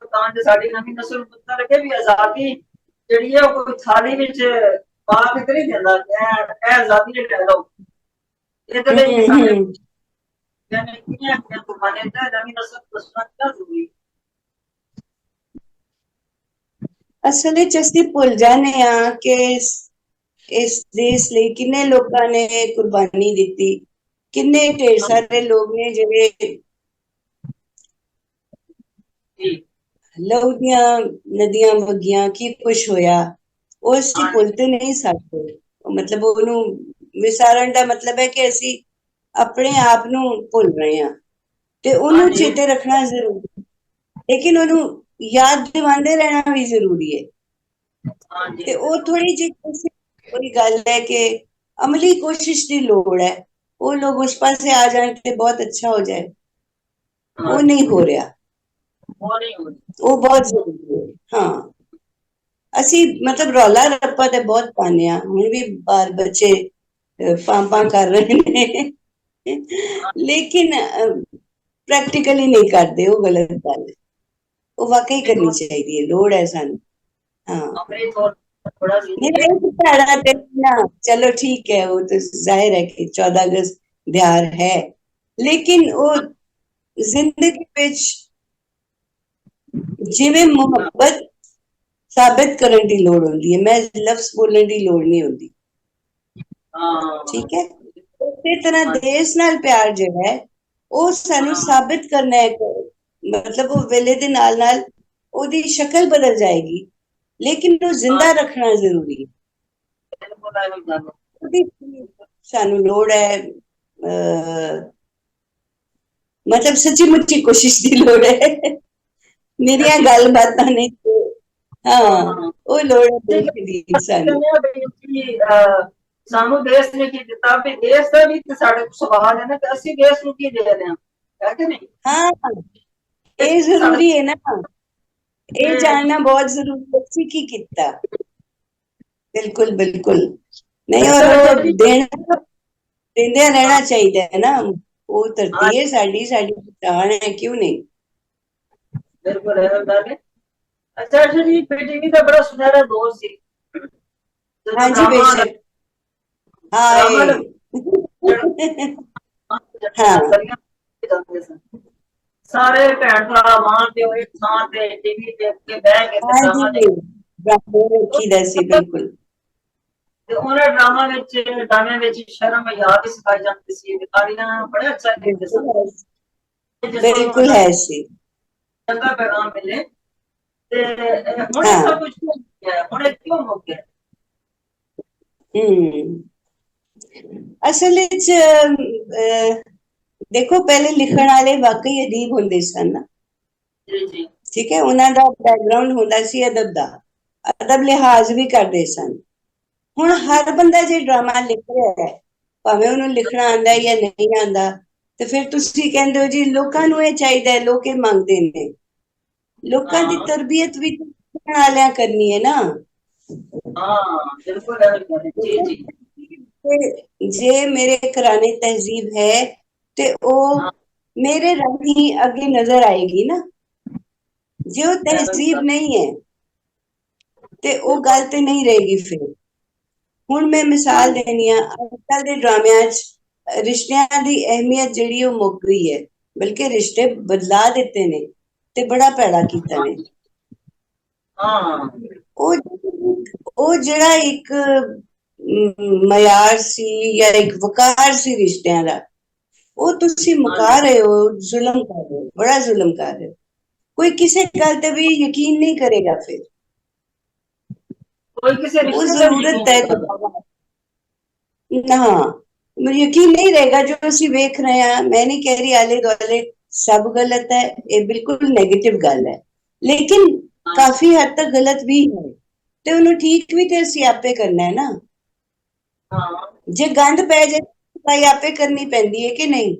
ਤਾਂ ਜੋ ਸਾਡੀ ਨਵੀਂ ਨਸਲ ਨੂੰ ਪਤਾ ਲੱਗੇ ਵੀ ਆਜ਼ਾਦੀ ਜਿਹੜੀ ਹੈ ਉਹ ਕੋਈ ਥਾਲੀ ਵਿੱਚ ਪਾ ਕੇ ਨਹੀਂ ਦਿੰਦਾ, ਇਹ ਆਜ਼ਾਦੀ ਦੇ ਲੈ ਲਓ, ਇਹਦੇ ਲਈ ਸਾਡੇ ਜਾਨੇ ਕਿੰਨੀਆਂ ਕੁਰਬਾਨੀਆਂ ਦਾ ਨਵੀਂ ਨਸਲ ਨੂੰ ਦੱਸਣਾ ਜ਼ਰੂਰੀ। ਅਸਲ ਵਿੱਚ ਅਸੀਂ ਭੁੱਲ ਜਾਂਦੇ ਹਾਂ ਕਿ ਇਸ ਦੇਸ਼ ਲਈ ਕਿੰਨੇ ਲੋਕਾਂ ਨੇ ਕੁਰਬਾਨੀ ਦਿੱਤੀ, ਕਿੰਨੇ ਢੇਰ ਸਾਰੇ ਲੋਕ ਨੇ ਜਿਹੜੇ ਲਹੂ ਦੀਆਂ ਨਦੀਆਂ ਵਗੀਆਂ, ਕੀ ਕੁਛ ਹੋਇਆ, ਉਹ ਅਸੀਂ ਭੁੱਲ ਤੇ ਨਹੀਂ ਸਕਦੇ। ਮਤਲਬ ਉਹਨੂੰ ਵਿਸਾਰਨ ਦਾ ਮਤਲਬ ਹੈ ਕਿ ਅਸੀਂ ਆਪਣੇ ਆਪ ਨੂੰ ਭੁੱਲ ਰਹੇ ਹਾਂ, ਤੇ ਉਹਨੂੰ ਚੇਤੇ ਰੱਖਣਾ ਜ਼ਰੂਰੀ, ਲੇਕਿਨ ਉਹਨੂੰ ਯਾਦ ਦਿਵਾਉਂਦੇ ਰਹਿਣਾ ਵੀ ਜ਼ਰੂਰੀ ਹੈ। ਤੇ ਉਹ ਥੋੜੀ ਜਿਹੀ ਕੋਈ ਗੱਲ ਹੈ ਕਿ ਅਮਲੀ ਕੋਸ਼ਿਸ਼ ਦੀ ਲੋੜ ਹੈ, ਉਹ ਲੋਕ ਉਸ ਪਾਸੇ ਆ ਜਾਣ ਤੇ ਬਹੁਤ ਅੱਛਾ ਹੋ ਜਾਏ, ਉਹ ਨਹੀਂ ਹੋ ਰਿਹਾ, ਉਹ ਬਹੁਤ ਜ਼ਰੂਰੀ ਹੈ। ਹਾਂ, ਅਸੀਂ ਮਤਲਬ ਰੌਲਾ ਰੱਪਾ ਤੇ ਬਹੁਤ ਪਾਉਂਦੇ ਹਾਂ, ਹੁਣ ਵੀ ਬਾਲ ਬੱਚੇ ਪਾਂ ਕਰ ਰਹੇ ਨੇ, ਲੇਕਿਨ ਪ੍ਰੈਕਟੀਕਲੀ ਨਹੀਂ ਕਰਦੇ, ਉਹ ਗਲਤ ਗੱਲ ਹੈ, ਉਹ ਵਾਕਈ ਕਰਨੀ ਚਾਹੀਦੀ ਹੈ, ਲੋੜ ਹੈ ਸਾਨੂੰ। हाँ, मेरा एक भैड़ा ते ना, चलो ठीक है, वो तो जाहिर है कि 14 अगस्त दिहाड़ है, लेकिन वो जिंदगी विच जिवें मुहब्बत साबित करने की लोड़ होती है, मैं लफ्ज बोलने की लोड़ नहीं होती, ठीक है? उसी तरह देश नाल प्यार जो है वो सानू साबित करना है, मतलब वो वेले दे नाल नाल ओदी शक्ल बदल जाएगी, लेकिन वो जिंदा रखना जरूरी है, सानू लोड़ है, मतलब सच्ची मुच्ची कोशिश की लोड़ है, मेरिया गल बातां नहीं, हाँ वो लोड़ है सानू। ਸਾਨੂੰ ਦੇਸ਼ ਨੇ ਕੀ ਦਿੱਤਾ, ਵੀ ਦੇਸ਼ ਦਾ ਵੀ ਸਾਡੇ ਸਵਾਲ ਹੈ ਨਾ ਕਿ ਅਸੀਂ ਦੇਸ਼ ਨੂੰ ਕੀ ਦੇ ਰਹੇ ਹਾਂ, ਹੈ ਕਿ ਨਹੀਂ? हाँ, ये जरूरी है ना, ये जानना बहुत जरूरी है, ਅਸੀਂ ਕੀ ਕੀਤਾ। बिल्कुल बिल्कुल नहीं, और वो देंदे रहना चाहिए है ना, वो धरती है साडी, साडी पहचान है, क्यों नहीं? बिल्कुल है गल। अच्छा जी, पीटीवी का बड़ा सुनहरा दौर सी। हाँ जी, बेशक। हाय हाँ सारे भैन भरा मां प्यो एक थां ते टीवी देख के बह के हाँ जी, ਡਰਾਮੇ ਰੱਖੀਦਾ ਸੀ, ਬਿਲਕੁਲ ਤੇ ਉਹਨਾਂ ਡਰਾਮਿਆਂ ਵਿੱਚ ਸ਼ਰਮ ਹਿਆ ਵੀ ਸਿਖਾਈ ਜਾਂਦੀ ਸੀ, ਅਧਿਕਾਰੀਆਂ ਬੜੇ ਅੱਛਾ ਲਿਖਦੇ ਸਨ। ਬਿਲਕੁਲ ਜਿਸ ਬਿਲਕੁਲ ਨੂੰ ਹੈ ਸੀ। ਚੰਗਾ ਪੈਗਾਮ ਮਿਲੇ। ਤੇ ਹੁਣ ਇਹ ਹਾਂ। ਸਭ ਕੁਝ ਕਿਉਂ ਹੋ ਗਿਆ, ਹੁਣ ਇਹ ਕਿਉਂ ਹੋ ਗਿਆ? ਅਸਲ ਵਿੱਚ ਦੇਖੋ, ਪਹਿਲੇ ਲਿਖਣ ਵਾਲੇ ਵਾਕਈ ਅਦੀਬ ਹੁੰਦੇ ਸਨ ਨਾ। ਜੀ ਜੀ। ਠੀਕ ਹੈ, ਉਹਨਾਂ ਦਾ ਬੈਕਗ੍ਰਾਉਂਡ ਹੁੰਦਾ ਸੀ ਅਦਬ ਦਾ, ਅਦਬ ਲਿਹਾਜ਼ ਵੀ ਕਰਦੇ ਸਨ। ਹੁਣ ਹਰ ਬੰਦਾ ਜੇ ਡਰਾਮਾ ਲਿਖ ਰਿਹਾ ਹੈ, ਭਾਵੇਂ ਉਹਨੂੰ ਲਿਖਣਾ ਆਉਂਦਾ ਜਾਂ ਨਹੀਂ ਆਉਂਦਾ, ਤੇ ਫਿਰ ਤੁਸੀਂ ਕਹਿੰਦੇ ਹੋ ਜੀ ਲੋਕਾਂ ਨੂੰ ਇਹ ਚਾਹੀਦਾ ਹੈ, ਲੋਕ ਇਹ ਮੰਗਦੇ ਨੇ। ਲੋਕਾਂ ਦੀ ਤਰਬੀਅਤ ਵੀ ਲਿਖਣ ਵਾਲਿਆਂ ਕਰਨੀ ਹੈ ਨਾ। हाँ बिल्कुल जी जी। ਜੇ ਮੇਰੇ ਘਰਾਣੇ ਤਹਿਜ਼ੀਬ ਹੈ ਤੇ ਉਹ हाँ ਮੇਰੇ ਰਾਹੀਂ ਹੀ ਅੱਗੇ ਨਜ਼ਰ ਆਏਗੀ ਨਾ। ਜੇ ਉਹ ਤਹਿਜ਼ੀਬ ਨਹੀਂ ਹੈ ਤੇ ਉਹ बिल्कुल। ਗੱਲ ਤੇ ਨਹੀਂ ਰਹੇਗੀ ਫਿਰ। ਹੁਣ ਮੈਂ हाँ ਮਿਸਾਲ ਦੇਣੀ ਆ, ਅੱਜ ਕੱਲ੍ਹ ਦੇ ਡਰਾਮਿਆਂ 'ਚ ਰਿਸ਼ਤਿਆਂ ਦੀ ਅਹਿਮੀਅਤ ਜਿਹੜੀ ਉਹ ਮੁੱਕ ਗਈ ਹੈ, ਬਲਕਿ ਰਿਸ਼ਤੇ ਬਦਲਾ ਦਿੱਤੇ ਨੇ ਤੇ ਬੜਾ ਭੈੜਾ ਕੀਤਾ ਨੇ। हाँ ਉਹ ਉਹ ਜਿਹੜਾ ਇੱਕ ਮਿਆਰ ਸੀ ਜਾਂ ਇੱਕ ਵਕਾਰ ਸੀ ਰਿਸ਼ਤਿਆਂ ਦਾ, ਉਹ ਤੁਸੀਂ हाँ ਮੁਕਾ जी। ਰਹੇ ਹੋ, ਜ਼ੁਲਮ ਕਰ ਰਹੇ ਹੋ, ਬੜਾ ਜ਼ੁਲਮ ਕਰ ਰਹੇ ਹੋ। ਕੋਈ ਕਿਸੇ ਗੱਲ ਤੇ ਵੀ ਯਕੀਨ ਨਹੀਂ ਕਰੇਗਾ ਫਿਰ। कोई किसी ਉਹ रिश्ते पे भी यकीन ਜ਼ਰੂਰत नहीं ਹੈ करता। ਨਾ, ਯਕੀਨ ਨਹੀਂ ਰਹੇਗਾ ਜੋ ਅਸੀਂ ਵੇਖ ਰਹੇ ਹਾਂ। ਮੈਂ ਨਹੀਂ ਕਹਿ ਰਹੀ ਆਲੇ ਦੁਆਲੇ ਸਭ ਗਲਤ ਹੈ, ਇਹ ਬਿਲਕੁਲ ਨੈਗੇਟਿਵ ਗੱਲ ਹੈ, ਲੇਕਿਨ हाँ ਕਾਫੀ ਹੱਦ ਤੱਕ ਗਲਤ ਵੀ ਹੈ, ਤੇ ਉਹਨੂੰ ਠੀਕ ਵੀ ਤੇ ਅਸੀਂ ਆਪੇ ਕਰਨਾ ਹੈ ਨਾ। हाँ। ਜੇ ਗੰਦ ਪੈ ਜਾਏ ਸਫਾਈ ਆਪੇ ਕਰਨੀ ਪੈਂਦੀ ਹੈ ਕਿ ਨਹੀਂ?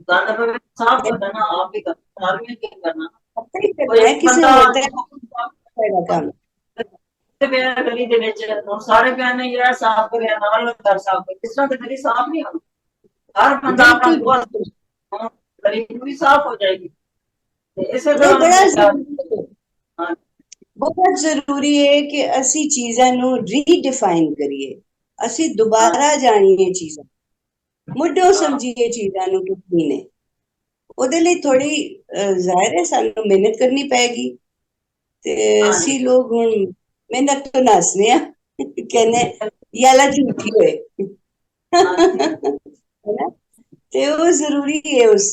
गाना पे भी साफ करना आप भी करना, आदमी क्या करना। ਆਪੇ ਹੀ कोई ਕਰਨਾ ਹੈ, एक ਕਿਸੇ बंदा ਹੋਰ ਤਰ੍ਹਾਂ ਹੋਏਗਾ ਕੰਮ। गली ਦੇ ਵਿੱਚ ਹੁਣ ਸਾਰੇ ਕਹਿੰਦੇ ਯਾਰ ਸਾਫ ਕਰਿਆ ਨਾਲ ਕਰ ਸਾਫ ਕਰ, ਇਸ ਤਰ੍ਹਾਂ ਤੇ ਗਲੀ ਸਾਫ ਨਹੀਂ ਹੋਣੀ। ਹਰ ਬੰਦਾ ਆਪਣਾ ਬਿਲਕੁਲ ਬਹੁਤ ਬਿਲਕੁਲ, गली पूरी साफ हो जाएगी। ਇਸੇ ਇਹ ਤਰ੍ਹਾਂ ਬੜਾ ਮੇਰੇ ਖਿਆਲ। ਜ਼ਰੂਰੀ ਹੈ, हाँ ਬਹੁਤ ਜ਼ਰੂਰੀ ਹੈ ਕਿ ਅਸੀਂ ਚੀਜ਼ਾਂ ਨੂੰ ਰੀਡਿਫਾਈਨ ਕਰੀਏ, ਅਸੀਂ हाँ ਦੁਬਾਰਾ ਜਾਣੀਏ ਚੀਜ਼ਾਂ, ਮੁੱਢੋਂ हाँ ਸਮਝੀਏ ਚੀਜ਼ਾਂ ਨੂੰ ਕਿ ਕੀ ਨੇ। ਉਹਦੇ ਲਈ ਥੋੜੀ ਜ਼ਾਹਿਰ ਹੈ ਸਾਨੂੰ ਮਿਹਨਤ ਕਰਨੀ ਪਏਗੀ, ਤੇ हाँ जी। ਅਸੀਂ ਲੋਕ ਹੁਣ ਮਿਹਨਤ ਤੋਂ ਨੱਸਨੇ ਆ, ਕਹਿੰਦੇ ਯਾਲਾ ਝੂਠੀ ਹੋਏ हाँ जी। ਹੈਨਾ। ਤੇ ਉਹ ਜ਼ਰੂਰੀ ਹੈ ਉਸ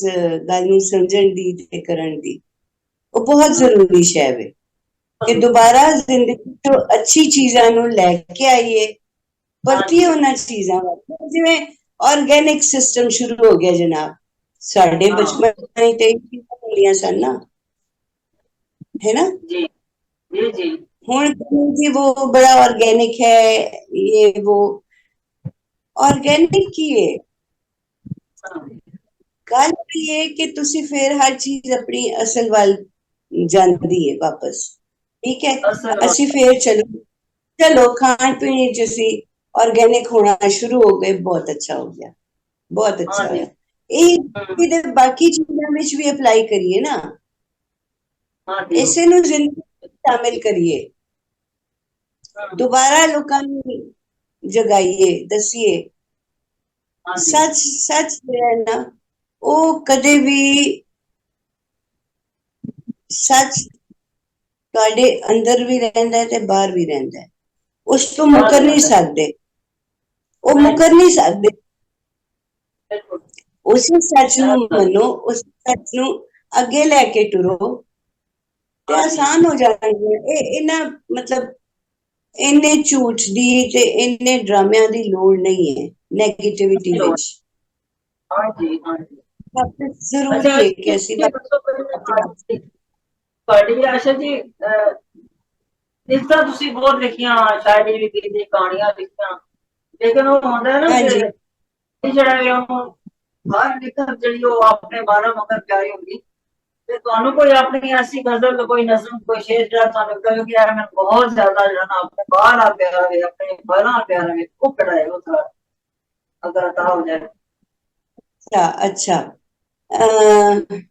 ਗੱਲ ਨੂੰ ਸਮਝਣ ਦੀ ਤੇ ਕਰਨ ਦੀ, ਉਹ ਬਹੁਤ हाँ ਜ਼ਰੂਰੀ ਸ਼ੈ ਹੈ ਕਿ ਦੁਬਾਰਾ ਜ਼ਿੰਦਗੀ ਤੋਂ ਅੱਛੀ ਚੀਜ਼ਾਂ ਨੂੰ ਲੈ ਕੇ ਆਈਏ, हाँ ਵਰਤੀਏ जी। ਉਹਨਾਂ ਚੀਜ਼ਾਂ ਵੱਲ। ਜਿਵੇਂ ਆਰਗੈਨਿਕ ਸਿਸਟਮ ਸ਼ੁਰੂ ਹੋ ਗਿਆ ਜਨਾਬ, ਸਾਡੇ हाँ ਬਚਪਨ ਤੇ ਇਹ ਚੀਜ਼ਾਂ ਹੁੰਦੀਆਂ ਸਨ ਨਾ, है ना। जी जी जी। ਹੁਣ जी वो बड़ा ऑर्गेनिक है, ये वो ऑर्गेनिक की है हाँ ਗੱਲ ਵੀ ਇਹ ਕਿ ਤੁਸੀਂ ਫਿਰ ਹਰ ਚੀਜ਼ ਆਪਣੀ ਅਸਲ ਵੱਲ ਜਾਂਦੀ ਹੈ ਵਾਪਸ। ਠੀਕ ਹੈ, असल ਅਸੀਂ वक्त। ਫਿਰ ਚਲੋ ਖਾਣ ਪੀਣ ਚ ਅਸੀਂ ਆਰਗੈਨਿਕ ਹੋਣਾ ਸ਼ੁਰੂ ਹੋ ਗਏ, ਬਹੁਤ ਅੱਛਾ ਹੋ ਗਿਆ, ਬਹੁਤ हाँ ਅੱਛਾ जी। ਹੋਇਆ। ਇਹ ਇਹਦੇ ਬਾਕੀ ਚੀਜ਼ਾਂ ਵਿੱਚ ਵੀ ਅਪਲਾਈ ਕਰੀਏ ਨਾ, हाँ जी। ਇਸੇ ਨੂੰ ਜ਼ਿੰਦਗੀ ਵਿੱਚ ਸ਼ਾਮਿਲ ਕਰੀਏ, हाँ ਦੁਬਾਰਾ ਲੋਕਾਂ ਨੂੰ ਜਗਾਈਏ, ਦਸੀਏ। हाँ जी। ਸੱਚ ਸੱਚ ਜਿਹੜਾ ਹੈ ਨਾ, ਉਹ ਕਦੇ ਵੀ ਸੱਚ ਤੁਹਾਡੇ ਅੰਦਰ ਵੀ ਰਹਿੰਦਾ ਹੈ ਤੇ ਬਾਹਰ ਵੀ ਰਹਿੰਦਾ ਹੈ, ਉਸ ਤੋਂ बाहर ਮੁੱਕਰ भी ਨਹੀਂ रहता है। ਸਕਦੇ, ਉਹ नहीं ਮੁੱਕਰ ਨਹੀਂ ਸਕਦੇ। बिल्कुल। ਉਸੇ ਸੱਚ ਨੂੰ हाँ ਮੰਨੋ, ਉਸ ਸੱਚ ਨੂੰ ਅੱਗੇ ਲੈ ਕੇ ਟੁਰੋ ਤੇ जी। ਆਸਾਨ ਹੋ ਜਾਣਗੇ। ਇਹ ਇਹਨਾਂ ਮਤਲਬ ਇੰਨੇ ਝੂਠ ਦੀ ਤੇ ਇੰਨੇ ਡਰਾਮਿਆਂ ਦੀ ਲੋੜ ਨਹੀਂ ਹੈ ਨੈਗੇਟਿਵਿਟੀ नहीं ਵਿੱਚ। हाँ जी। हाँ जी। ਸਭ अच्छा ਜ਼ਰੂਰੀ ਹੈ ਕਿ ਅਸੀਂ ये बच्चों को ਆਪਣਾ ਤੁਹਾਡੀ ਆਸ਼ਾ ਜੀ ਇਸ ਤਰ੍ਹਾਂ ਤੁਸੀਂ ਬਹੁਤ ਲਿਖੀਆਂ ਸ਼ਾਇਰੀ ਲਿਖੀ ਦੀ ਕਹਾਣੀਆਂ ਲਿਖੀਆਂ, ਲੇਕਿਨ ਉਹ ਹੁੰਦਾ ਨਾ ਕਿ ਹਾਂਜੀ ਇਹ ਜਿਹੜਾ ਹੈ ਉਹ ਹਰ ਲਿਖਤ ਜਿਹੜੀ ਉਹ ਆਪਣੇ ਬਾਰਾਂ ਮਗਰ ਪਿਆਰੀ ਹੁੰਦੀ। ਤੇ ਤੁਹਾਨੂੰ ਕੋਈ ਆਪਣੀ ਐਸੀ ਗਜ਼ਲ, ਕੋਈ ਨਜ਼ਮ, ਕੋਈ ਸ਼ੇਰ ਜਿਹੜਾ ਤੁਹਾਨੂੰ ਕਹੇ ਕਿ ਯਾਰ ਮੈਨੂੰ ਬਹੁਤ ਜ਼ਿਆਦਾ ਜਿਹੜਾ ਨਾ ਆਪਣੇ ਬਾਹਰ ਆ ਪਿਆਰਾ ਵੇ, ਆਪਣੇ ਬਾਰਾਂ ਪਿਆਰਾ ਵੇ, ਉਹ ਕਿਹੜਾ ਹੈ ਉਹ ਥੋੜਾ ਅਗਰ ਅਤਾ ਹੋ ਜਾਏ। ਅੱਛਾ ਅੱਛਾ, ਅਹ,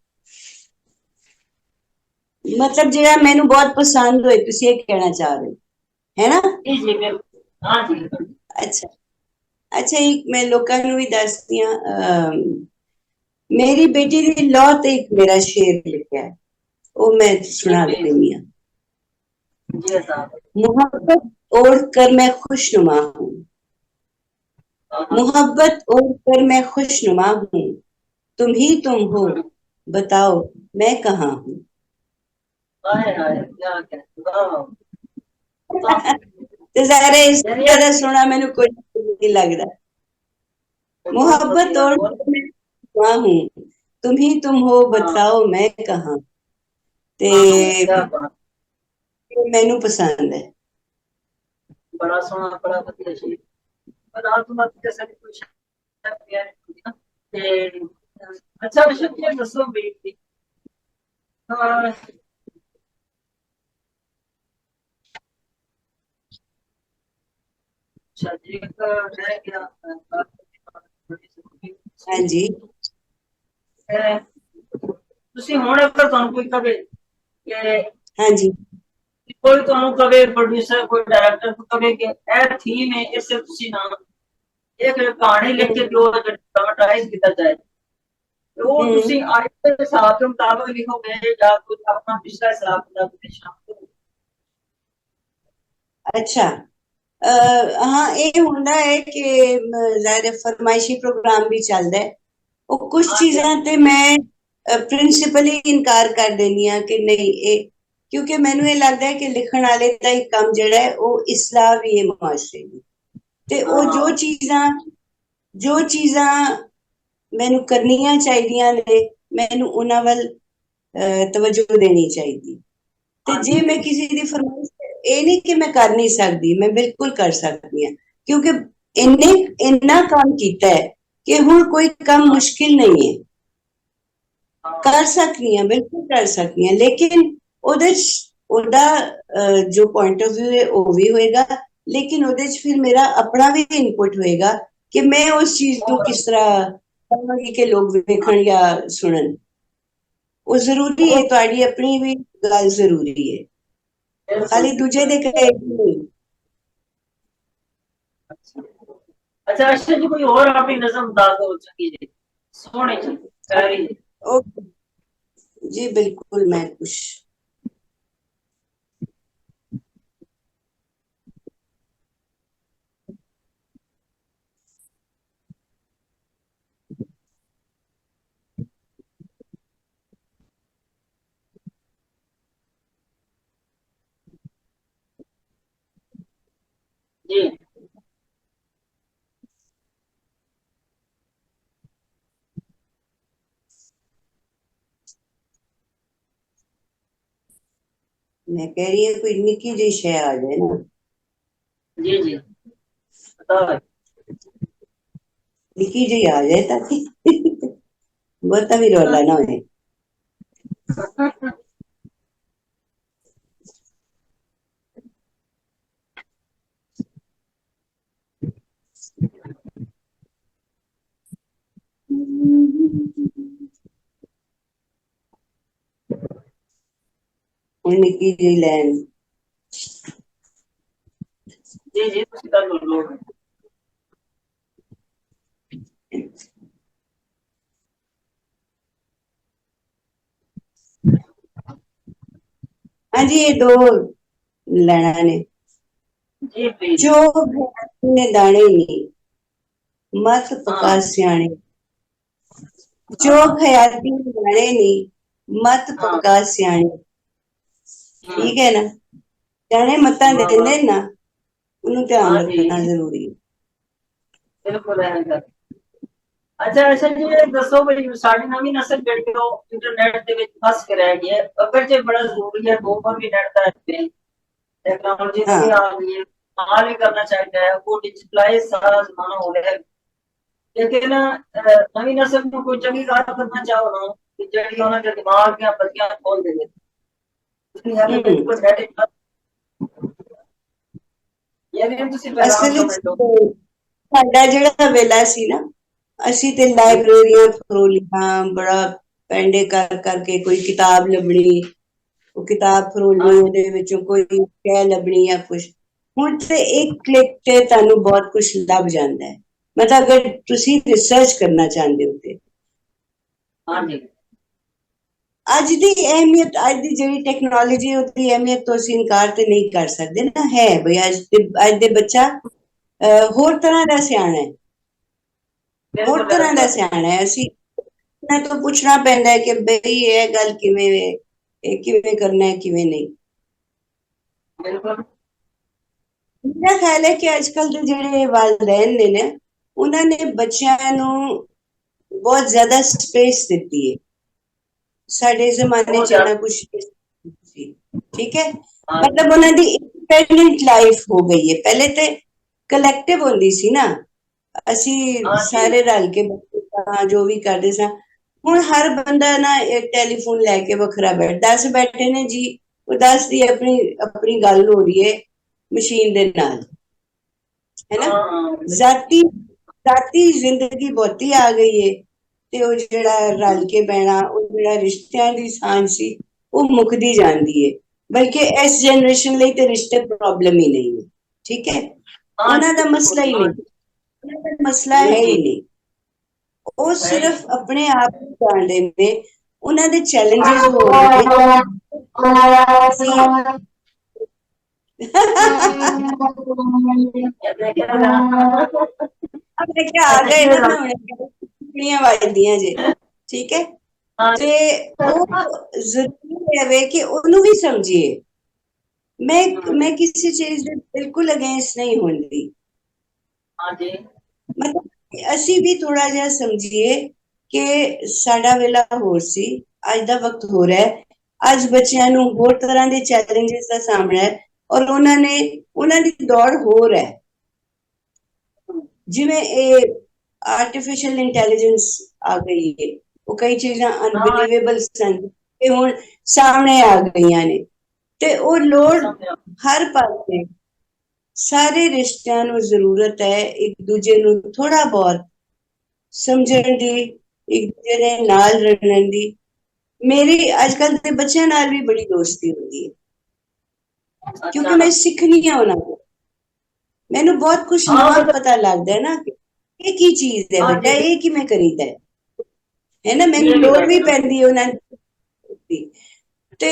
ਮਤਲਬ ਜਿਹੜਾ ਮੈਨੂੰ ਬਹੁਤ ਪਸੰਦ ਹੋਏ, ਤੁਸੀਂ ਇਹ ਕਹਿਣਾ ਚਾਹ ਰਹੇ ਹੋ, ਹੈ ਨਾ। जी जी बिल्कुल। हाँ जी। ਅੱਛਾ ਅੱਛਾ, ਇੱਕ ਮੈਂ ਲੋਕਾਂ ਨੂੰ ਵੀ ਦੱਸਦੀ ਹਾਂ, ਮੇਰੀ ਬੇਟੀ ਦੀ ਲੌ ਤੇ ਇੱਕ ਮੇਰਾ ਸ਼ੇਰ ਲਿਖਿਆ ਹੈ, ਉਹ ਮੈਂ ਸੁਣਾ जी ਦਿੰਦੀ ਹਾਂ। जी साहब। मोहब्बत ओढ़ कर मैं खुशनुमा हूँ, मोहब्बत ओढ़ कर मैं खुशनुमा हूँ, तुम ही तुम हो, बताओ मैं कहाँ हूँ। हाय हाय क्या कहते वाह। तो ਤੇ ਸਾਰੇ ਇਸ यानी ਤਰ੍ਹਾਂ ਸੋਹਣਾ ਮੈਨੂੰ ਕੋਈ नहीं लग रहा। बहुत मोहब्बत बढ़िया और बहुत। मैं वहाँ हूँ, तुम ही तुम हो, हाँ बताओ मैं कहाँ। ते हाँ क्या बात। मैनू पसंद है। बड़ा सोहना बड़ा वधिया शेर। पर आप तो मत जैसा कि कोई शायद प्यार नहीं होती ना। ते अच्छा विषय ये दसो भी। हाँ, अच्छा जी का रह गया हाँ जी। ਤੁਸੀਂ ਹੁਣ ਅਗਰ ਤੁਹਾਨੂੰ ਕੋਈ ਕਵੇ ਕਿ हाँ जी। ਕੋਈ ਤੁਹਾਨੂੰ ਕਵੇ ਪ੍ਰੋਡਿਊਸਰ ਕੋਈ ਡਾਇਰੈਕਟਰ ਕਵੇ ਕਿ ਇਹ ਥੀਮ ਹੈ ਇਸੇ ਤੁਸੀਂ ਨਾ ਇੱਕ ਕਹਾਣੀ ਲਿਖ ਕੇ ਜੋ ਡਰਾਮਟਾਈਜ਼ ਕੀਤਾ ਜਾਏ ਤੇ ਉਹ हम्म। ਤੁਸੀਂ ਅੱਜ ਦੇ ਹਿਸਾਬ ਦੇ ਮੁਤਾਬਕ ਲਿਖੋਗੇ ਜਾਂ ਕੁਝ ਆਪਣਾ ਪਿਛਲਾ ਹਿਸਾਬ ਦਾ ਕੁਝ ਸ਼ਾਮਿਲ ਕਰੋਗੇ? अच्छा। हाँ ये ਹੁੰਦਾ है कि ਜ਼ਾਹਿਰ ਹੈ ਫਰਮਾਇਸ਼ੀ ਪ੍ਰੋਗਰਾਮ ਵੀ ਚੱਲਦਾ ਹੈ। ਉਹ ਕੁਝ हाँ जी हाँ ਚੀਜ਼ਾਂ ਤੇ ਮੈਂ ਪ੍ਰਿੰਸੀਪਲੀ ਇਨਕਾਰ ਕਰ ਦਿੰਦੀ ਹਾਂ ਕਿ ਨਹੀਂ ਇਹ, ਕਿਉਂਕਿ ਮੈਨੂੰ ਇਹ ਲੱਗਦਾ ਹੈ ਕਿ ਲਿਖਣ ਵਾਲੇ ਦਾ ਹੀ ਕੰਮ ਜਿਹੜਾ ਹੈ ਉਹ ਇਸਲਾਹ ਵੀ ਹੈ ਮੁਆਸ਼ਰੇ ਦੀ। ਤੇ ਉਹ हाँ ਜੋ ਚੀਜ਼ਾਂ ਮੈਨੂੰ ਕਰਨੀਆਂ ਚਾਹੀਦੀਆਂ ਨੇ ਮੈਨੂੰ ਉਹਨਾਂ ਵੱਲ ਤਵੱਜੋ ਦੇਣੀ ਚਾਹੀਦੀ। ਤੇ हाँ ਜੇ जी ਮੈਂ ਕਿਸੇ ਦੀ ਫਰਮਾਇਸ਼, ਇਹ ਨਹੀਂ ਕਿ ਮੈਂ ਕਰ ਨਹੀਂ ਸਕਦੀ, ਮੈਂ ਬਿਲਕੁਲ ਕਰ ਸਕਦੀ ਹਾਂ, ਕਿਉਂਕਿ ਇੰਨੇ ਇੰਨਾ ਕੰਮ ਕੀਤਾ ਹੈ ਕਿ ਹੁਣ ਕੋਈ ਕੰਮ ਮੁਸ਼ਕਿਲ ਨਹੀਂ ਹੈ। हाँ ਕਰ ਸਕਦੀ ਹਾਂ, ਬਿਲਕੁਲ ਕਰ ਸਕਦੀ ਹਾਂ, ਲੇਕਿਨ ਉਹਦੇ ਚ ਉਹਦਾ ਜੋ ਪੁਆਇੰਟ ਆਫ ਵਿਊ ਹੈ ਉਹ ਵੀ ਹੋਏਗਾ, ਲੇਕਿਨ ਉਹਦੇ ਚ ਫਿਰ ਮੇਰਾ ਆਪਣਾ ਵੀ ਇਨਪੁਟ ਹੋਏਗਾ ਕਿ ਮੈਂ ਉਸ ਚੀਜ਼ ਨੂੰ ਕਿਸ ਤਰ੍ਹਾਂ ਕਰਾਂਗੀ ਕਿ ਲੋਕ ਵੇਖਣ ਜਾਂ ਸੁਣਨ। ਉਹ ਜ਼ਰੂਰੀ ਹੈ, ਤੁਹਾਡੀ ਆਪਣੀ ਵੀ ਗੱਲ ਜ਼ਰੂਰੀ ਹੈ, बिल्कुल खाली दूजे बिल्कुल। दे कहे नहीं। अच्छा अच्छा अच्छा जी कोई और अपनी नजम बता दो चंगी जी सोनी जी प्यारी जी। ओके जी, बिल्कुल मैं खुश। जी मैं कह रही हूँ कोई निकी जी शय आ जाए ना, जी जी बताओ। निकी जी आ जाए ताकि बहुता भी रौला ना होए। ਹੁਣ ਨਿੱਕੀ ਜਿਹੀ ਲੈਣ। जी जी ਤੁਸੀਂ ਕਰ ਲਓ। हाँ जी, ये दो ਲੈਣਾ ਨੇ। जी प्लीज। ਜੋ ਨੇ ਦਾਣੇ ਨੀ ਮਤ ਪਕਾ हाँ ਸਿਆਣੇ, ਜੋ हाँ ਖਿਆਤੀ ਨੇ ਦਾਣੇ ਨੀ ਮਤ हाँ ਪਕਾ ਸਿਆਣੇ। ਠੀਕ ਹੈ ਨਾ, ਸਿਆਣੇ ਮੱਤਾਂ वाह वाह। ਦਿੰਦੇ ਨਾ, ਉਹਨੂੰ ਧਿਆਨ हाँ जी ਰੱਖਣਾ ਜ਼ਰੂਰੀ ਹੈ। बिल्कुल है कर। अच्छा अच्छा जी ये दसो भाई साड़ी नवी नस्ल ਜਿਹੜੀ ਉਹ ਇੰਟਰਨੈਟ ਦੇ ਵਿੱਚ ਫਸ ਕੇ ਰਹਿ ਗਈ ਹੈ ਅਗਰ ਜੇ ਬੜਾ ਜ਼ਰੂਰੀ ਹੈ ਦੋ पर भी नेट का टेक्नोलॉजी हाँ। नवी आ गई है कमाल भी करना चाहिए है वो डिजिटलाइज सारा जमाना हो रहा है लेकिन नवी नस्ल को कोई चंगी गल करना चाहो ना कि ਜਿਹੜੀ ਉਹਨਾਂ ਦੇ ਦਿਮਾਗ ਦੀਆਂ ਬੱਤੀਆਂ ਖੋਲ ਦੇਵੇ ਤੁਸੀਂ ਹਲੇ ਹੂੰ। ਬਿਲਕੁਲ ਬੈਠੇ ਯਾਨੀ ਤੁਸੀਂ ਪੈगाम ਅਸਲ ਵਿੱਚ ਸਮਝ ਲਓ। ਸਾਡਾ ਜਿਹੜਾ ਵੇਲਾ ਸੀ ਨਾ, ਅਸੀਂ ਤੇ ਲਾਇਬ੍ਰੇਰੀਆਂ ਫਰੋਲੀਆਂ, ਬੜਾ ਪੈਂਡੇ ਕਰ ਕਰਕੇ ਕੋਈ ਕਿਤਾਬ ਲੱਭਣੀ, ਉਹ ਕਿਤਾਬ हाँ ਫਰੋਲਣੀ, जी ਉਹਦੇ ਵਿੱਚੋਂ ਕੋਈ ਕਹਿ ਲੱਭਣੀ ਜਾਂ ਕੁਛ। ਹੁਣ ਤੇ ਇੱਕ ਕਲਿੱਕ ਤੇ ਤੁਹਾਨੂੰ ਬਹੁਤ ਕੁਝ ਲੱਭ ਜਾਂਦਾ ਹੈ, ਮਤਲਬ ਅਗਰ ਤੁਸੀਂ ਰਿਸਰਚ ਕਰਨਾ ਚਾਹੁੰਦੇ ਹੋ ਤੇ। हाँ जी ਅੱਜ ਦੀ ਅਹਿਮੀਅਤ, ਅੱਜ ਦੀ ਜਿਹੜੀ ਟੈਕਨੋਲੋਜੀ, ਉਹਦੀ ਅਹਿਮੀਅਤ ਤੋਂ ਅਸੀਂ ਇਨਕਾਰ ਤੇ ਨਹੀਂ ਕਰ ਸਕਦੇ ਨਾ, ਹੈ ਬਈ ਅੱਜ ਦੇ ਬੱਚਾ ਹੋਰ ਤਰ੍ਹਾਂ ਦਾ ਸਿਆਣਾ ਹੈ, ਹੋਰ ਬਿਲਕੁਲ ਤਰ੍ਹਾਂ ਦਾ ਬਿਲਕੁਲ ਸਿਆਣਾ ਹੈ। ਅਸੀਂ ਇਹਨਾਂ ਤੋਂ ਪੁੱਛਣਾ ਪੈਂਦਾ ਹੈ ਕਿ ਬਈ ਇਹ ਗੱਲ ਕਿਵੇਂ ਵੇ, ਇਹ ਕਿਵੇਂ ਕਰਨਾ ਹੈ, ਕਿਵੇਂ ਨਹੀਂ। ਬਿਲਕੁਲ। ਮੇਰਾ ਖਿਆਲ ਹੈ ਕਿ ਅੱਜ ਕੱਲ ਦੇ ਜਿਹੜੇ ਵਾਲਿदैन ਨੇ ਨਾ, ਉਹਨਾਂ ਨੇ ਬੱਚਿਆਂ ਨੂੰ ਬਹੁਤ ਜ਼ਿਆਦਾ ਸਪੇਸ ਦਿੱਤੀ ਹੈ। ਸਾਡੇ ਜ਼ਮਾਨੇ ਬਹੁਤ 'ਚ ਇੰਨਾ ਜ਼ਿਆਦਾ। ਕੁਛ ਸੀ, ਠੀਕ ਹੈ, ਹਾਂ ਮਤਲਬ ਉਹਨਾਂ ਦੀ ਇੰਡੀਪੈਂਡੈਂਟ ਲਾਈਫ ਹੋ ਗਈ ਹੈ। ਪਹਿਲੇ ਤੇ ਕਲੈਕਟਿਵ ਹੁੰਦੀ ਸੀ ਨਾ, ਅਸੀਂ ਹਾਂ ਜੀ। ਸਾਰੇ ਰਲ ਕੇ ਬੈਠੇ ਸਾਂ, ਜੋ ਵੀ ਕਰਦੇ ਸਾਂ। ਹੁਣ ਹਰ ਬੰਦਾ ਨਾ ਇੱਕ ਟੈਲੀਫੋਨ ਲੈ ਕੇ ਵੱਖਰਾ 10 ਬੈਠੇ ਨੇ ਜੀ, ਉਹ 10 ਦੀ ਆਪਣੀ ਆਪਣੀ ਗੱਲ ਹੋ ਰਹੀ ਹੈ ਮਸ਼ੀਨ ਦੇ ਨਾਲ, ਹੈ ਨਾ। ਹਾਂ ਹਾਂ ਜ਼ਾਤੀ ਜ਼ਾਤੀ ਜ਼ਿੰਦਗੀ ਬਹੁਤੀ ਆ ਗਈ ਹੈ, ਤੇ ਉਹ ਜਿਹੜਾ ਰਲ ਕੇ ਬਹਿਣਾ, ਉਹ ਜਿਹੜਾ ਰਿਸ਼ਤਿਆਂ ਦੀ ਸਾਂਝ ਸੀ, ਉਹ ਮੁੱਕਦੀ ਜਾਂਦੀ ਹੈ। ਬਲਕਿ ਇਸ ਜਨਰੇਸ਼ਨ ਲਈ ਤੇ ਰਿਸ਼ਤੇ ਪ੍ਰੋਬਲਮ ਹੀ ਨਹੀਂ ਹੈ, ਠੀਕ ਹੈ, ਹਾਂ ਉਹਨਾਂ ਦਾ ਬਿਲਕੁਲ ਮਸਲਾ ਹੀ ਹਾਂ ਨਹੀਂ, ਉਹਨਾਂ ਦਾ ਮਸਲਾ ਜੀ ਹੈ ਜੀ। ਹੀ ਨਹੀਂ। ਉਹ ਹੈ ਹੀ ਸਿਰਫ ਨਹੀਂ। ਆਪਣੇ ਆਪ ਨੂੰ ਜਾਣਦੇ ਨੇ, ਉਹਨਾਂ ਦੇ ਚੈਲੰਜਸ ਹੋਰ ਨੇ। ਅਸੀਂ ਇਹਦੇ ਕਿਹੜਾ ਆਪਣੇ ਕਿਹਾ ਆ ਗਏ ਨਾ, ਮੈਂ ਹੁਣੇ ਕੁੜੀਆਂ ਵੱਜਦੀਆਂ ਜੇ, ਠੀਕ ਹੈ, ਹਾਂ ਤੇ ਉਹ ਜ਼ਰੂਰੀ ਹੈ ਵੇ ਕਿ ਉਹਨੂੰ ਵੀ ਸਮਝੀਏ। ਮੈਂ ਕਿਸੇ ਚੀਜ਼ ਦੇ ਬਿਲਕੁਲ ਅਗੇਂਸਟ ਨਹੀਂ ਹੁੰਦੀ, ਹਾਂ ਜੀ। ਮਤਲਬ ਅਸੀਂ ਵੀ ਥੋੜਾ ਜਿਹਾ ਸਮਝੀਏ ਕਿ ਸਾਡਾ ਵੇਲਾ ਹੋਰ ਸੀ, ਅੱਜ ਦਾ ਵਕਤ ਹੋਰ ਹੈ। ਅੱਜ ਬੱਚਿਆਂ ਨੂੰ ਹੋਰ ਤਰ੍ਹਾਂ ਦੇ ਚੈਲੰਜਸ ਦਾ ਸਾਹਮਣਾ ਹੈ, ਔਰ ਉਹਨਾਂ ਦੀ ਦੌੜ ਹੋਰ ਹੈ। ਜਿਵੇਂ ਇਹ ਆਰਟੀਫਿਸ਼ੀਅਲ ਇੰਟੈਲੀਜੈਂਸ ਆ ਗਈ ਹੈ, ਉਹ ਕਈ ਚੀਜ਼ਾਂ ਹਾਂ ਅਨਬਿਲੀਵੇਬਲ ਸਨ, ਇਹ ਹੁਣ ਸਾਹਮਣੇ ਆ ਗਈਆਂ ਨੇ, ਤੇ ਉਹ ਲੋੜ ਸਮਝਿਆ। ਹਰ ਪਾਸੇ, ਸਾਰੇ ਰਿਸ਼ਤਿਆਂ ਨੂੰ ਜ਼ਰੂਰਤ ਹੈ ਇੱਕ ਦੂਜੇ ਨੂੰ ਥੋੜਾ ਬਹੁਤ ਸਮਝਣ ਦੀ, ਇੱਕ ਦੂਜੇ ਦੇ ਨਾਲ ਰਹਿਣ ਦੀ। ਮੇਰੀ ਅੱਜ ਕੱਲ੍ਹ ਦੇ ਬੱਚਿਆਂ ਨਾਲ ਵੀ ਬੜੀ ਦੋਸਤੀ ਹੁੰਦੀ ਹੈ, ਕਿਉਂਕਿ ਅੱਛਾ। ਮੈਂ ਸਿੱਖਣੀ ਆ ਉਹਨਾਂ ਕੋਲ, ਮੈਨੂੰ ਬਹੁਤ ਕੁਝ ਹਾਂ ਨਵਾਂ ਮਤਲਬ ਪਤਾ ਲੱਗਦਾ ਹੈ ਨਾ, ਕਿ ਇਹ ਕੀ ਚੀਜ਼ ਹੈ ਹਾਂ ਬੇਟਾ, ਜੀ। ਇਹ ਕਿਵੇਂ ਕਰੀਦਾ ਹੈ ਨਾ, ਮੈਨੂੰ ਇਹ ਵੀ ਲੋੜ ਵੀ ਕਰਨਾ। ਪੈਂਦੀ ਹੈ ਉਹਨਾਂ ਦੀ। ਤੇ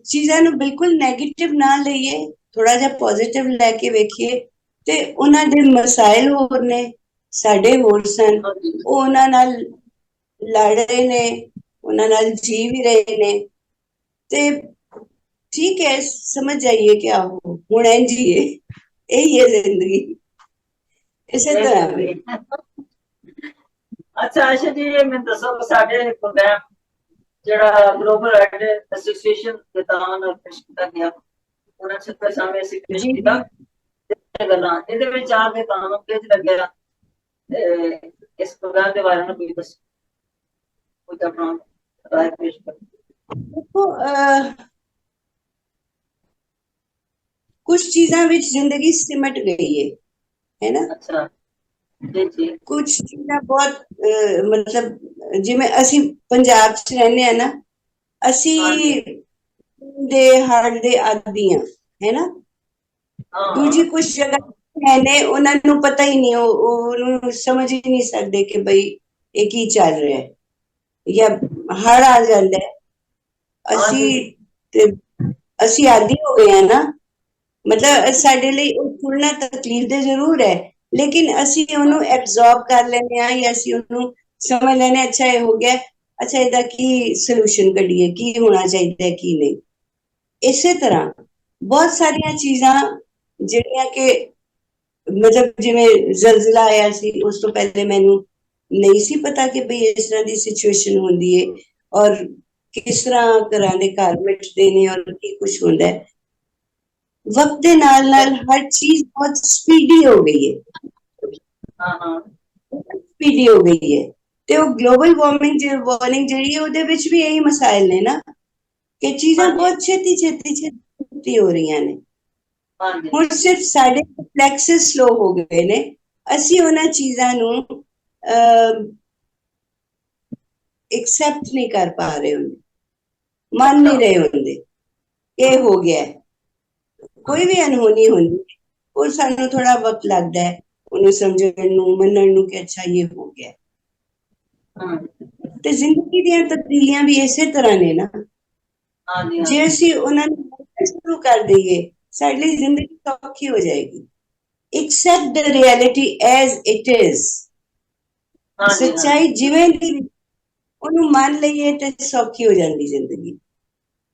ਚੀਜ਼ਾਂ ਨੂੰ ਬਿਲਕੁਲ ਨੈਗੇਟਿਵ ਨਾ ਲਈਏ, ਥੋੜਾ ਜਿਹਾ ਪੋਜ਼ਿਟਿਵ ਲੈ ਕੇ ਵੇਖੀਏ, ਤੇ ਉਹਨਾਂ ਦੇ ਮਸਾਇਲ ਹੋਰ ਨੇ, ਸਾਡੇ ਹੋਰ ਸਨ, ਹਾਂ ਜੀ। ਉਹ ਉਹਨਾਂ ਨਾਲ ਲੜ ਰਹੇ ਨੇ, ਉਹਨਾਂ ਨਾਲ ਜੀ ਵੀ ਰਹੇ ਨੇ, ਤੇ ਠੀਕ ਹੈ, ਸਮਝ ਜਾइए ਕਿ ਆਹੋ ਹੁਣ ਇੰਝ ਹੀ ਹੈ, ਇਹੀ ਹੈ ਜ਼ਿੰਦਗੀ, ਇਸੇ ਇਹ ਤਰ੍ਹਾਂ ਵੇ। ਜ਼ਿੰਦਗੀ। ਅੱਛਾ ਆਸ਼ਾ ਜੀ, ਇਹ ਮੈਨੂੰ ਦੱਸੋ ਕਿ ਸਾਡੇ ਪ੍ਰੋਗਰਾਮ ਜਿਹੜਾ ਗਲੋਬਲ ਰੈਡ ਐਸੋਸੀਏਸ਼ਨ ਦੇ ਤਾਂ ਨਾਲ ਪੇਸ਼ ਕੀਤਾ ਗਿਆ, ਉਹਨਾਂ 70 ਸਾਹਮਣੇ ਅਸੀਂ ਪੇਸ਼ ਜੀ ਕੀਤਾ ਜੀ। ਗੱਲਾਂ, ਇਹਦੇ ਵਿੱਚ ਆ ਕੇ ਤੁਹਾਨੂੰ ਕਿਹ ਲੱਗਿਆ ਇਸ ਪ੍ਰੋਗਰਾਮ ਦੇ ਬਾਰੇ में कोई ਦੱਸੋ, ਕੁਝ ਆਪਣਾ ਰਾਏ ਪੇਸ਼ ਕਰੋ। ਦੇਖੋ, ਕੁਝ ਚੀਜ਼ਾਂ ਵਿੱਚ ਜ਼ਿੰਦਗੀ ਸਿਮਟ ਗਈ ਹੈ ਨਾ। ਅੱਛਾ ਜੀ ਜੀ। ਕੁਝ ਚੀਜ਼ਾਂ ਬਹੁਤ ਮਤਲਬ ਜਿਵੇਂ ਅਸੀਂ ਪੰਜਾਬ 'ਚ ਰਹਿੰਦੇ ਆ ਨਾ, ਹਾਂ ਜੀ। ਅਸੀਂ ਦੇ ਹੜ ਦੇ ਆਦੀ ਆ, ਹੈ ਨਾ। ਦੂਜੀ ਹਾਂ ਕੁਝ ਜਗ੍ਹਾ ਹੈ ਨੇ, ਉਹਨਾਂ ਨੂੰ ਪਤਾ ਹੀ ਨਹੀਂ, ਉਹਨੂੰ ਸਮਝ ਹੀ ਨਹੀਂ ਸਕਦੇ ਕਿ ਬਈ ਇਹ ਕੀ ਚੱਲ ਰਿਹਾ ਹੈ, ਜਾਂ ਹੜ ਆ ਜਾਂਦਾ ਹੈ, ਹਾਂ ਅਸੀਂ ਜੀ। ਤੇ ਅਸੀਂ ਆਦੀ ਹੋ ਗਏ ਆ ਨਾ, ਮਤਲਬ ਸਾਡੇ ਲਈ ਉਹ ਸੁਣਨਾ ਤਕਲੀਫ ਦੇ ਜ਼ਰੂਰ ਹੈ, ਲੇਕਿਨ ਅਸੀਂ ਉਹਨੂੰ ਐਬਜ਼ੌਰਬ ਕਰ ਲੈਂਦੇ ਹਾਂ, ਜਾਂ ਅਸੀਂ ਉਹਨੂੰ ਸਮਝ ਲੈਂਦੇ ਹਾਂ, ਅੱਛਾ ਇਹ ਹੋ ਗਿਆ, ਅੱਛਾ ਇਹਦਾ ਕੀ ਸੋਲੂਸ਼ਨ ਕੱਢੀਏ, ਕੀ ਹੋਣਾ ਚਾਹੀਦਾ ਹੈ, ਕੀ ਨਹੀਂ। ਇਸੇ ਤਰ੍ਹਾਂ ਬਹੁਤ ਸਾਰੀਆਂ ਚੀਜ਼ਾਂ ਜਿਹੜੀਆਂ ਕਿ ਮਤਲਬ ਜਿਵੇਂ ਜ਼ਲਜ਼ਲਾ ਆਇਆ ਸੀ, ਉਸ ਤੋਂ ਪਹਿਲੇ ਮੈਨੂੰ ਨਹੀਂ ਸੀ ਪਤਾ ਕਿ ਬਈ ਇਸ ਤਰ੍ਹਾਂ ਦੀ ਸਿਚੁਏਸ਼ਨ ਹੁੰਦੀ ਹੈ, ਔਰ ਕਿਸ ਤਰ੍ਹਾਂ ਘਰਾਂ ਦੇ ਘਰ ਮਿਟਦੇ ਨੇ, ਔਰ ਕੀ ਕੁਝ ਹੁੰਦਾ ਹੈ। ਵਕਤ ਦੇ ਨਾਲ ਨਾਲ ਹਰ ਚੀਜ਼ ਬਹੁਤ ਸਪੀਡੀ ਹੋ ਗਈ ਹੈ, ਹਾਂ ਹਾਂ ਸਪੀਡੀ ਹੋ ਗਈ ਹੈ, ਤੇ ਉਹ ਗਲੋਬਲ ਵਾਰਮਿੰਗ ਜਿਹੜੀ ਹੈ, ਉਹਦੇ ਵਿੱਚ ਵੀ ਇਹੀ ਮਸਾਇਲ ਨੇ ਨਾ, ਕਿ ਚੀਜ਼ਾਂ ਹਾਂ ਜੀ। ਬਹੁਤ ਛੇਤੀ ਛੇਤੀ ਛੇਤੀ ਹੋ ਰਹੀਆਂ ਨੇ। ਹਾਂ ਜੀ। ਹੁਣ ਸਿਰਫ ਸਾਡੇ ਰਿਫਲੈਕਸਿਸ ਸਲੋ ਹੋ ਗਏ ਨੇ, ਅਸੀਂ ਉਹਨਾਂ ਚੀਜ਼ਾਂ ਨੂੰ ਐਕਸੈਪਟ ਨਹੀਂ ਕਰ ਪਾ ਰਹੇ ਹੁੰਦੇ, ਮੰਨ ਅੱਛਾ। ਨਹੀਂ ਰਹੇ ਹੁੰਦੇ, ਇਹ ਹੋ ਗਿਆ। ਕੋਈ ਵੀ ਅਨਹੋਣੀ ਹੁੰਦੀ, ਉਹ ਸਾਨੂੰ ਥੋੜਾ ਵਕਤ ਲੱਗਦਾ ਹੈ ਉਹਨੂੰ ਸਮਝਣ ਨੂੰ, ਮੰਨਣ ਨੂੰ, ਕਿ ਅੱਛਾ ਇਹ ਹੋ ਗਿਆ। ਹਾਂ ਤੇ ਜ਼ਿੰਦਗੀ ਦੀਆਂ ਤਬਦੀਲੀਆਂ ਵੀ ਇਸੇ ਤਰ੍ਹਾਂ ਨੇ ਨਾ। ਹਾਂਜੀ ਜੇ ਅਸੀਂ ਉਹਨਾਂ ਨੂੰ ਮੰਨਣਾ ਸ਼ੁਰੂ ਕਰ ਦਈਏ, ਸਾਡੀ ਲਈ ਜ਼ਿੰਦਗੀ ਸੌਖੀ ਹੋ ਜਾਏਗੀ। Accept the reality as it is। ਹਾਂਜੀ ਸੱਚਾਈ ਜਿਵੇਂ ਦੀ ਉਹਨੂੰ ਮੰਨ ਲਈਏ ਤੇ ਸੌਖੀ ਹੋ ਜਾਂਦੀ ਜ਼ਿੰਦਗੀ।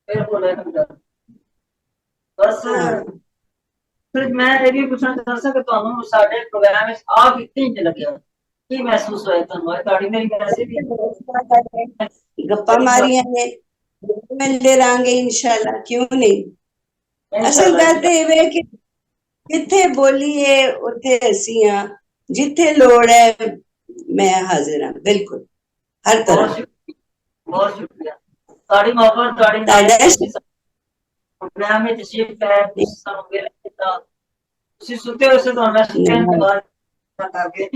ਬਿਲਕੁਲ एकदम। ਬਸ ਹਾਂ, ਫਿਰ ਮੈਂ ਇਹ ਵੀ ਪੁੱਛਣਾ ਚਾਹੁੰਦਾ ਸੀ ਕਿ ਤੁਹਾਨੂੰ ਸਾਡੇ ਪ੍ਰੋਗਰਾਮ ਵਿੱਚ ਆ ਕੇ ਕਿੰਝ ਲੱਗਿਆ, ਕੀ ਮਹਿਸੂਸ ਹੋਇਆ ਤੁਹਾਨੂੰ? ਤੁਹਾਡੀ ਮੇਰੀ ਵੈਸੇ ਵੀ ਗੱਪਾਂ ਮਾਰੀਆਂ ਨੇ, ਮਿਲਦੇ ਰਹਾਂਗੇ ਇਨਸ਼ਾਅੱਲਾ, ਕਿਉਂ ਨਹੀਂ। ਅਸਲ इंशाल्लाह ਗੱਲ ਤੇ इंशाल्लाह। ਇਹ ਹੈ ਕਿ ਜਿੱਥੇ ਬੋਲੀਏ ਉੱਥੇ ਅਸੀਂ ਹਾਂ, ਜਿੱਥੇ ਲੋੜ ਹੈ ਮੈਂ ਹਾਜ਼ਰ ਹਾਂ, ਬਿਲਕੁਲ ਹਰ बहुत ਤਰ੍ਹਾਂ। शुक्रिया, बहुत शुक्रिया। साड़ी मोहब्बत साड़ी नायत ਤੁਹਾਡਾ ਤੁਸੀਂ प्रोग्राम में तशरीफ लाए, ਤੁਸੀਂ ਸਾਨੂੰ ਮਿਲ ਕੀਤਾ, ਤੁਸੀਂ ਸੁੱਤੇ ਹੋਏ ਸੀ ਤੁਹਾਨੂੰ ਮੈਂ ਸੁੱਤੇ ਦੇ ਬਾਅਦ ਕਰਕੇ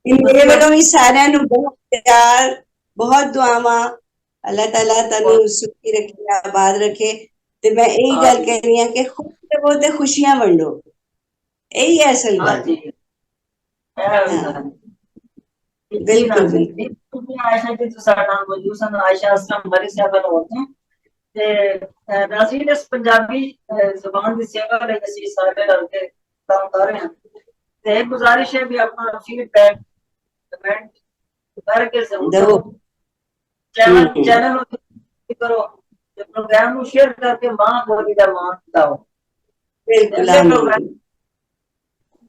ਮੇਰੇ ਵੱਲੋਂ ਵੀ ਸਾਰਿਆਂ ਨੂੰ ਬਹੁਤ ਪਿਆਰ, ਬਹੁਤ ਦੁਆਵਾਂ। ਅੱਲਾਹ ਤਾਲਾ ਤੁਹਾਨੂੰ ਸੁਖੀ ਰੱਖੇ, ਆਬਾਦ ਰੱਖੇ। ਤੇ ਮੈਂ ਇਹੀ ਗੱਲ ਕਹਿ ਰਹੀ ਹਾਂ ਕਿ ਖੁਸ਼ ਰਹੋ ਤੇ ਖੁਸ਼ੀਆਂ ਵੰਡੋ, ਇਹੀ ਹੈ ਅਸਲ हाँ ਗੱਲ। जी, ਹਾਂ, ਬਿਲकुल बिल्कुल। आयशा जी तो साडा नाम मौजूद सन, आयशा असलम मरी साहब होते ਤੇ ਨਾਜ਼ਰੀਨ ਇਸ ਪੰਜਾਬੀ ਜ਼ੁਬਾਨ ਦੀ ਸੇਵਾ ਲਈ ਅਸੀਂ ਸਾਰੇ ਰਲ ਕੇ ਕੰਮ ਕਰ ਰਹੇ ਹਾਂ ਤੇ ਇਹ ਗੁਜ਼ਾਰਿਸ਼ ਹੈ ਵੀ ਆਪਣਾ ਫੀਡਬੈਕ ਕਮੈਂਟ ਕਰਕੇ ਜ਼ਰੂਰ दो। ਦਿਓ। ਚੈਨਲ ਨੂੰ ਕਰੋ ਤੇ ਪ੍ਰੋਗਰਾਮ ਨੂੰ ਸ਼ੇਅਰ ਕਰਕੇ ਮਾਂ ਬੋਲੀ ਦਾ ਮਾਣ ਦਿਓ। बिल्कुल ਅਗਲੇ ਪ੍ਰੋਗਰਾਮ आमीन।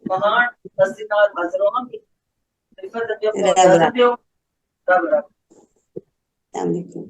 ਮਹਾਨ ਹਸਤੀ ਨਾਲ ਹਾਜ਼ਰ ਹੋਵਾਂਗੇ। ਰਿਫਤ ਦਿਓ, रब ਇਜਾਜ਼ਤ रब। ਦਿਓ। ਰੱਬ ਰੱਬ। अस्सलाम वालेकुम।